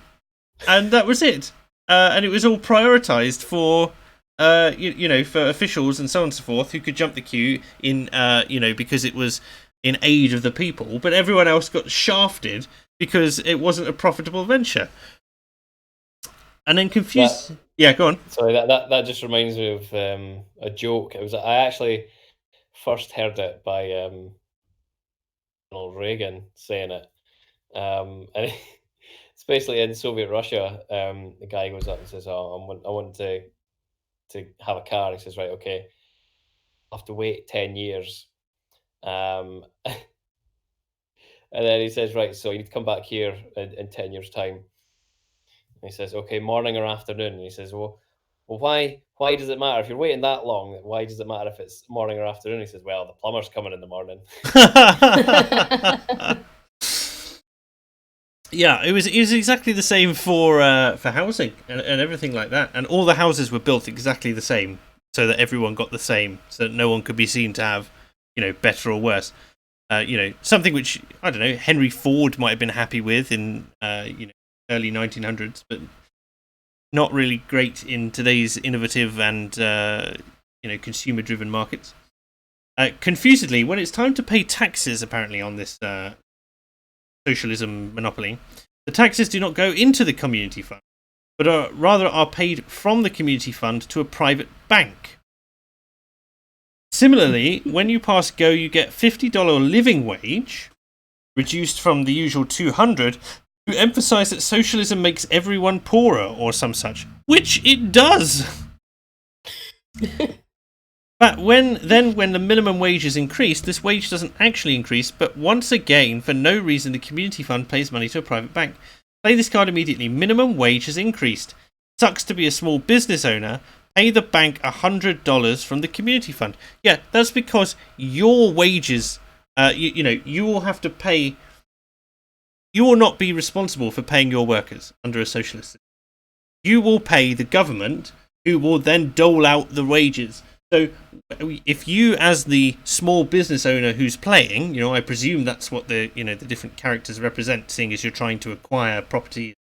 And that was it. And it was all prioritised for for officials and so on and so forth who could jump the queue in because it was in aid of the people, but everyone else got shafted because it wasn't a profitable venture. And then confused. Yeah, go on. Sorry, that just reminds me of a joke. I actually first heard it by Ronald Reagan saying it, and it's basically in Soviet Russia. The guy goes up and says, "Oh, I want to have a car. He says, right, okay, I'll have to wait 10 years. And then he says, right, so you need to come back here in 10 years' time. And he says, okay, morning or afternoon? And he says, well, why does it matter? If you're waiting that long, why does it matter if it's morning or afternoon? He says, well, the plumber's coming in the morning. Yeah, it was exactly the same for housing and everything like that, and all the houses were built exactly the same, so that everyone got the same, so that no one could be seen to have, better or worse. Something which, I don't know, Henry Ford might have been happy with in early 1900s, but not really great in today's innovative and consumer-driven markets. Confusedly, when it's time to pay taxes, apparently on this socialism monopoly, the taxes do not go into the community fund, but rather are paid from the community fund to a private bank. Similarly, when you pass go, you get $50 living wage, reduced from the usual $200, to emphasize that socialism makes everyone poorer or some such, which it does. But when the minimum wage is increased, this wage doesn't actually increase, but once again, for no reason, the community fund pays money to a private bank. Play this card immediately. Minimum wage has increased. Sucks to be a small business owner. Pay the bank $100 from the community fund. Yeah, that's because your wages, you will have to pay. You will not be responsible for paying your workers under a socialist system. You will pay the government, who will then dole out the wages. So if you, as the small business owner who's playing, I presume that's what the different characters represent, seeing as you're trying to acquire property,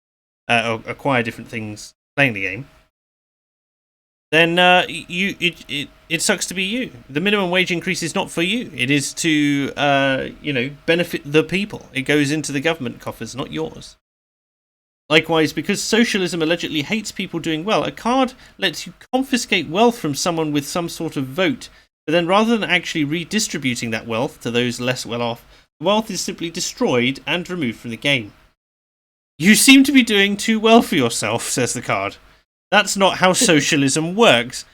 or acquire different things playing the game, then it sucks to be you. The minimum wage increase is not for you. It is to benefit the people. It goes into the government coffers, not yours. Likewise, because socialism allegedly hates people doing well, a card lets you confiscate wealth from someone with some sort of vote, but then rather than actually redistributing that wealth to those less well off, the wealth is simply destroyed and removed from the game. You seem to be doing too well for yourself, says the card. That's not how socialism works.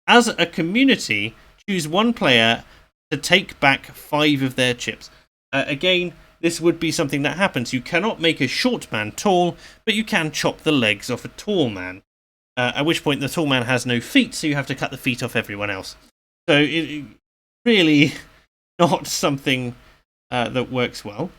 As a community, choose one player to take back 5 of their chips. Again, this would be something that happens. You cannot make a short man tall, but you can chop the legs off a tall man. At which point the tall man has no feet, so you have to cut the feet off everyone else. So it really not something that works well.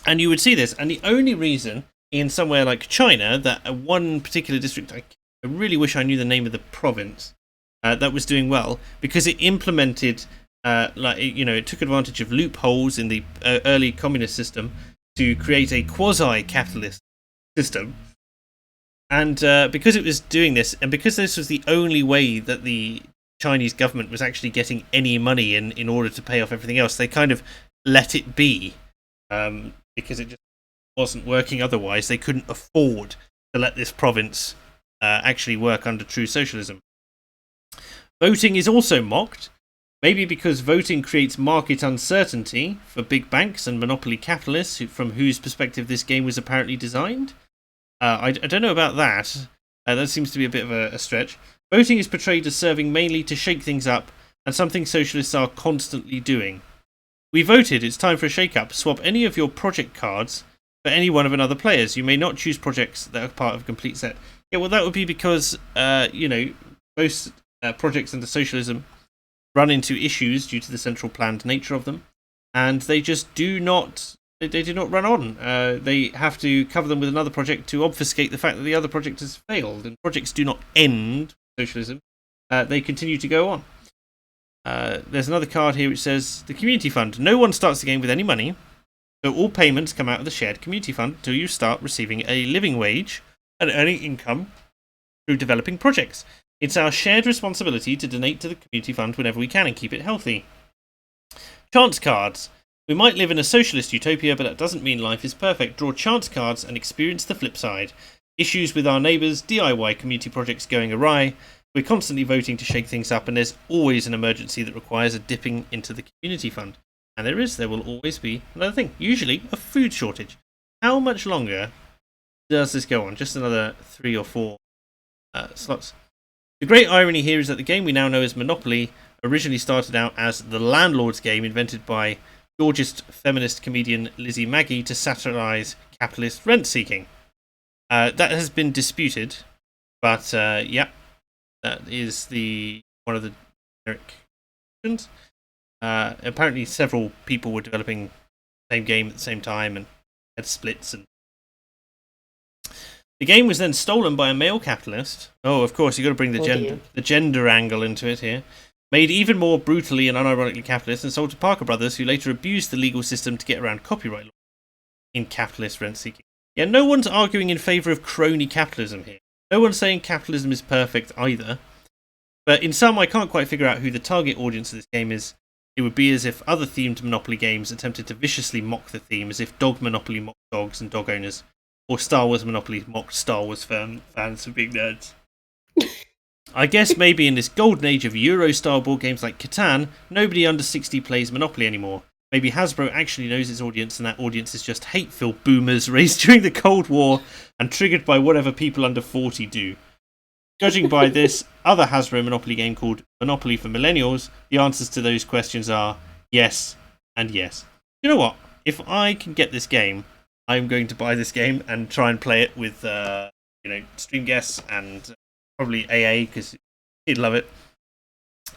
And you would see this. And the only reason in somewhere like China that one particular district, I really wish I knew the name of the province, that was doing well, because it implemented... it took advantage of loopholes in the early communist system to create a quasi-capitalist system. And because it was doing this, and because this was the only way that the Chinese government was actually getting any money in order to pay off everything else, they kind of let it be, because it just wasn't working otherwise. They couldn't afford to let this province actually work under true socialism. Voting is also mocked. Maybe because voting creates market uncertainty for big banks and monopoly capitalists, from whose perspective this game was apparently designed. I don't know about that. That seems to be a bit of a stretch. Voting is portrayed as serving mainly to shake things up, and something socialists are constantly doing. We voted, it's time for a shake-up. Swap any of your project cards for any one of another player's. You may not choose projects that are part of a complete set. Yeah, well, that would be because, most projects under socialism run into issues due to the central planned nature of them, and they just do not run on. They have to cover them with another project to obfuscate the fact that the other project has failed, and projects do not end socialism. They continue to go on. There's another card here which says, the community fund. No one starts the game with any money, so all payments come out of the shared community fund until you start receiving a living wage and earning income through developing projects. It's our shared responsibility to donate to the community fund whenever we can and keep it healthy. Chance cards. We might live in a socialist utopia, but that doesn't mean life is perfect. Draw chance cards and experience the flip side. Issues with our neighbours, DIY community projects going awry. We're constantly voting to shake things up, and there's always an emergency that requires a dipping into the community fund. And there will always be another thing, usually a food shortage. How much longer does this go on? Just another 3 or 4 slots. The great irony here is that the game we now know as Monopoly originally started out as the landlord's game invented by Georgist feminist comedian Lizzie Magie to satirise capitalist rent-seeking. That has been disputed, but yeah, that is one of the generic versions. Apparently, several people were developing the same game at the same time and had splits. And the game was then stolen by a male capitalist. Oh, of course, you've got to bring the gender angle into it here. Made even more brutally and unironically capitalist, and sold to Parker Brothers, who later abused the legal system to get around copyright law in capitalist rent-seeking. Yeah, no one's arguing in favour of crony capitalism here. No one's saying capitalism is perfect either. But in sum, I can't quite figure out who the target audience of this game is. It would be as if other themed Monopoly games attempted to viciously mock the theme, as if Dog Monopoly mocked dogs and dog owners, or Star Wars Monopoly mocked Star Wars fans for being nerds. I guess maybe in this golden age of Euro-style board games like Catan, nobody under 60 plays Monopoly anymore. Maybe Hasbro actually knows its audience, and that audience is just hate-filled boomers raised during the Cold War and triggered by whatever people under 40 do. Judging by this other Hasbro Monopoly game called Monopoly for Millennials, the answers to those questions are yes and yes. You know what? If I can get this game, I'm going to buy this game and try and play it with, stream guests and probably AA, because he'd love it.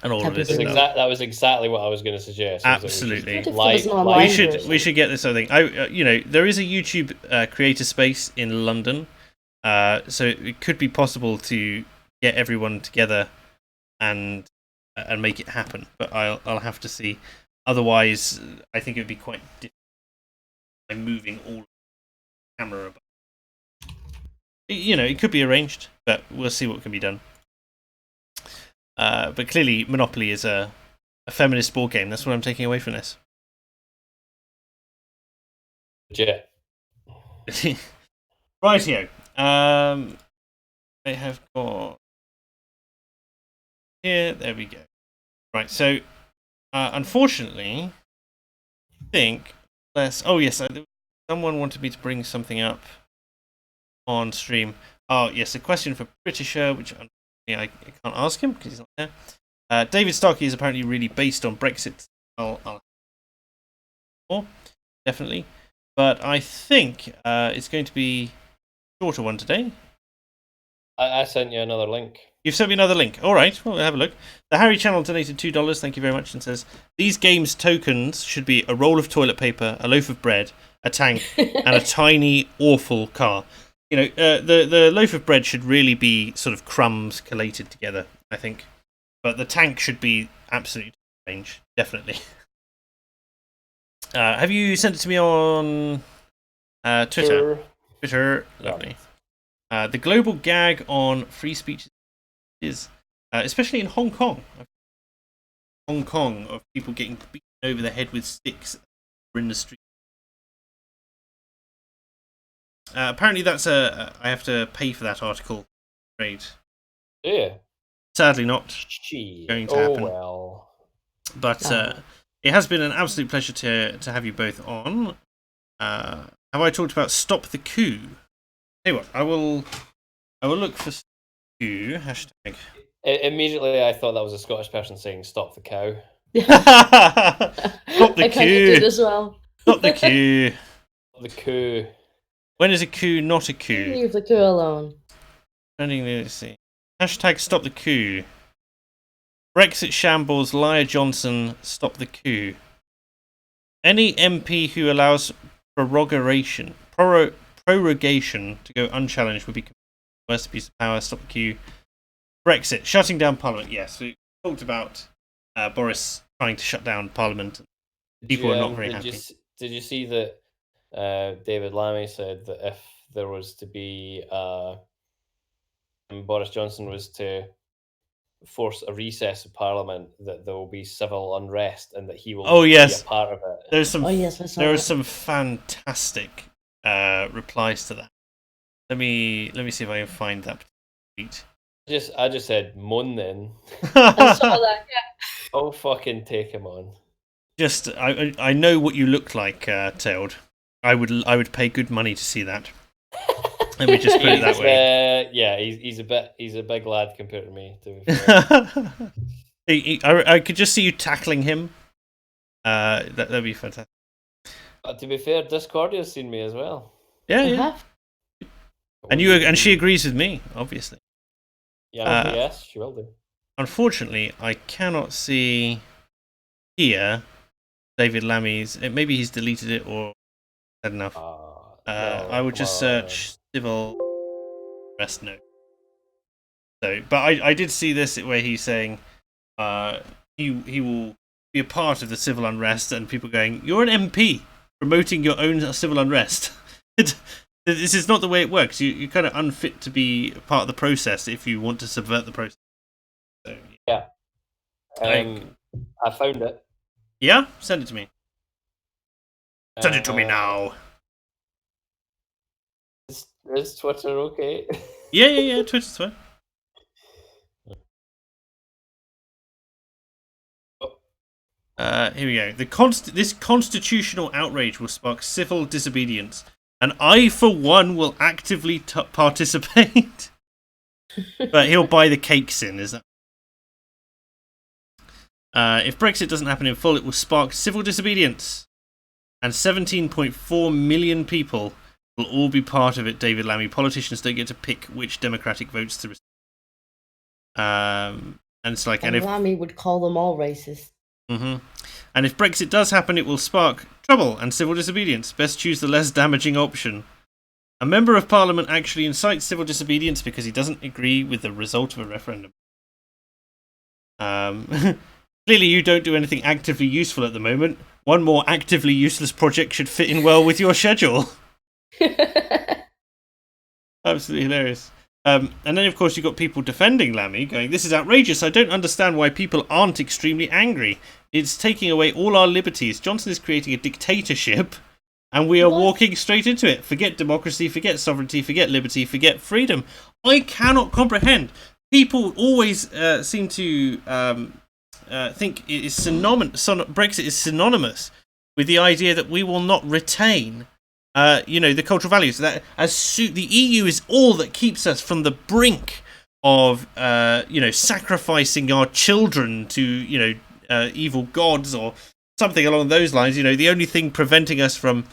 And all of this stuff. That was exactly what I was going to suggest. Absolutely. We should get this other thing. There is a YouTube creator space in London, so it could be possible to get everyone together and make it happen. But I'll have to see. Otherwise, I think it would be quite difficult by moving all the camera about. It could be arranged, but we'll see what can be done. But clearly, Monopoly is a feminist board game. That's what I'm taking away from this. Legit. Rightio. I have got here. There we go. Right. So, unfortunately, I think oh yes, someone wanted me to bring something up on stream. Oh yes, a question for Britisher, which I can't ask him because he's not there. David Starkey is apparently really based on Brexit. Definitely, but I think it's going to be a shorter one today. I sent you another link. You've sent me another link. All right, well, we'll have a look. The Harry Channel donated $2. Thank you very much, and says these games tokens should be a roll of toilet paper, a loaf of bread, a tank, and a tiny awful car. The loaf of bread should really be sort of crumbs collated together, I think. But the tank should be absolutely strange, definitely. Have you sent it to me on Twitter? Twitter, lovely. The global gag on free speech is, especially in Hong Kong, of people getting beaten over the head with sticks in the street. Apparently, that's I have to pay for that article. Right? Yeah. Sadly, not going to happen. Well. But it has been an absolute pleasure to have you both on. Have I talked about Stop the Coup? Tell you what, I will look for Stop the Coup hashtag. Immediately, I thought that was a Scottish person saying "Stop the cow." Stop the I coup. did as well. Stop the coup. The coup. When is a coup not a coup? Leave the coup alone. Let's see. Hashtag Stop the Coup. Brexit shambles, Liar Johnson, stop the coup. Any MP who allows prorogation to go unchallenged would be the worst abuse of power. Stop the coup. Brexit, shutting down Parliament. Yes, we talked about Boris trying to shut down Parliament. People are not very happy. Did you see that David Lammy said that if there was to be Boris Johnson was to force a recess of Parliament, that there will be civil unrest and that he will be a part of it? There are some fantastic replies to that. Let me see if I can find that tweet. I just said moan then. I saw that, yeah. Oh, fucking take him on. I know what you look like, Tailed. I would pay good money to see that. Let me just put it that way. Yeah, he's a big lad compared to me. To be fair. I could just see you tackling him. That'd be fantastic. But to be fair, Discordia's seen me as well. Yeah. And she agrees with me, obviously. Yeah, yes, she will do. Unfortunately, I cannot see here David Lammy's. Maybe he's deleted it or said enough. No, I would just search civil arrest note. So, but I did see this where he's saying he will be a part of the civil unrest, and people going, "You're an MP promoting your own civil unrest." This is not the way it works. You're kind of unfit to be part of the process if you want to subvert the process. So, yeah. I found it. Yeah? Send it to me. Send it to me now. Is Twitter okay? Yeah. Twitter's fine. Here we go. This constitutional outrage will spark civil disobedience, and I, for one, will actively participate. But he'll buy the cakes in, is that? If Brexit doesn't happen in full, it will spark civil disobedience, and 17.4 million people will all be part of it. David Lammy. Politicians don't get to pick which democratic votes to receive. And it's like, and if Lammy would call them all racist. Mm-hmm. And if Brexit does happen, it will spark trouble and civil disobedience. Best choose the less damaging option. A member of Parliament actually incites civil disobedience because he doesn't agree with the result of a referendum. Clearly, you don't do anything actively useful at the moment. One more actively useless project should fit in well with your schedule. Absolutely hilarious. And then, of course, you've got people defending Lammy, going, "This is outrageous. I don't understand why people aren't extremely angry. It's taking away all our liberties. Johnson is creating a dictatorship, and we are walking straight into it. Forget democracy, forget sovereignty, forget liberty, forget freedom." I cannot comprehend. People always seem to think it is Brexit is synonymous with the idea that we will not retain the cultural values. That the EU is all that keeps us from the brink of sacrificing our children to evil gods or something along those lines. The only thing preventing us from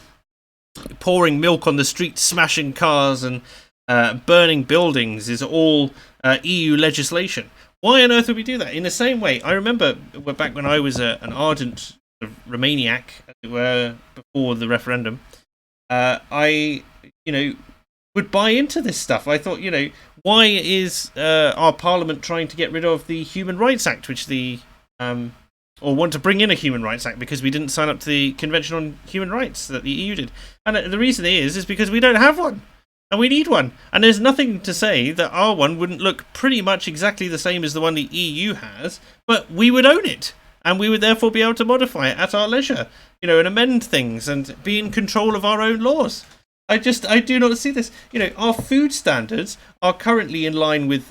pouring milk on the street, smashing cars, and burning buildings is all EU legislation. Why on earth would we do that? In the same way, I remember back when I was an ardent Romaniac, as it were, before the referendum. I would buy into this stuff. I thought, why is our Parliament trying to get rid of the Human Rights Act, which or want to bring in a Human Rights Act because we didn't sign up to the Convention on Human Rights that the EU did? And the reason is because we don't have one, and we need one. And there's nothing to say that our one wouldn't look pretty much exactly the same as the one the EU has, but we would own it, and we would therefore be able to modify it at our leisure, and amend things and be in control of our own laws. I do not see this. Our food standards are currently in line with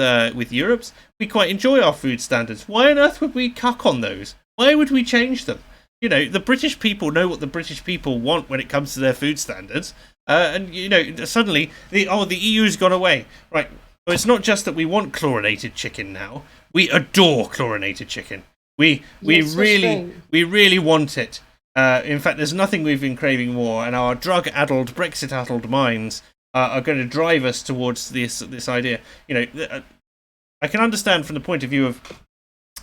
Europe's. We quite enjoy our food standards. Why on earth would we cuck on those? Why would we change them? The British people know what the British people want when it comes to their food standards. And suddenly the EU's gone away. Right. Well, it's not just that we want chlorinated chicken now. We adore chlorinated chicken. We really want it. In fact, there's nothing we've been craving more, and our drug-addled, Brexit-addled minds are going to drive us towards this idea. I can understand from the point of view of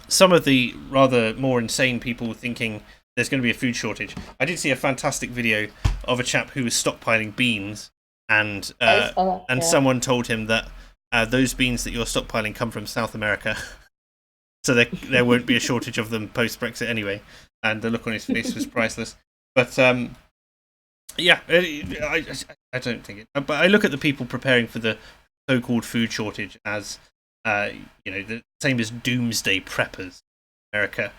some of the rather more insane people thinking there's going to be a food shortage. I did see a fantastic video of a chap who was stockpiling beans, and someone told him that those beans that you're stockpiling come from South America, so there won't be a shortage of them post-Brexit anyway. And the look on his face was priceless. But I don't think it. But I look at the people preparing for the so-called food shortage as the same as doomsday preppers. America,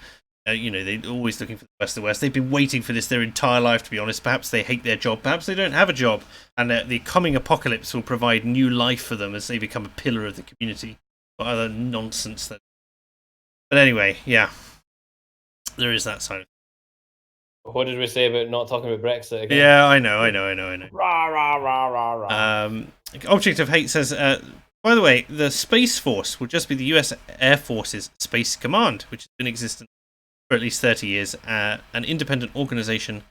they're always looking for the best of the worst. They've been waiting for this their entire life, to be honest. Perhaps they hate their job. Perhaps they don't have a job, and the coming apocalypse will provide new life for them as they become a pillar of the community. Or other nonsense that. But anyway, yeah. There is that side of it. What did we say about not talking about Brexit again? Yeah, I know. Rah, rah, rah, rah, rah. Object of Hate says, by the way, the Space Force will just be the US Air Force's Space Command, which has been in existence for at least 30 years. An independent organization.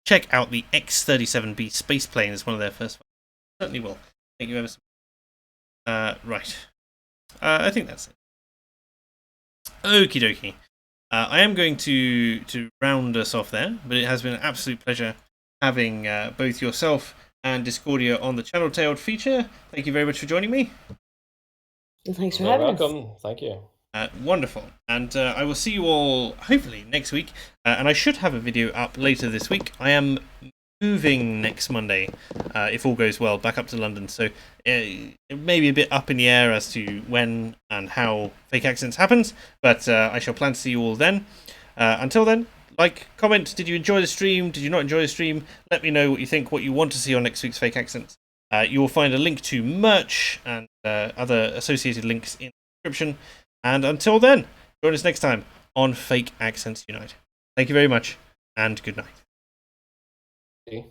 Check out the X-37B space plane as one of their first. Certainly will. Thank you ever so much. Right. I think that's it. Okie dokie. I am going to round us off there, but it has been an absolute pleasure having both yourself and Discordia on the Channel Tailed feature. Thank you very much for joining me. Thanks for You're having us. welcome. Thank you. Wonderful. And I will see you all hopefully next week. And I should have a video up later this week. I am moving next Monday, if all goes well, back up to London. So it may be a bit up in the air as to when and how Fake Accents happens. But I shall plan to see you all then. Until then, like, comment, did you enjoy the stream? Did you not enjoy the stream? Let me know what you think, what you want to see on next week's Fake Accents. You will find a link to merch and other associated links in the description. And until then, join us next time on Fake Accents Unite. Thank you very much, and good night. See?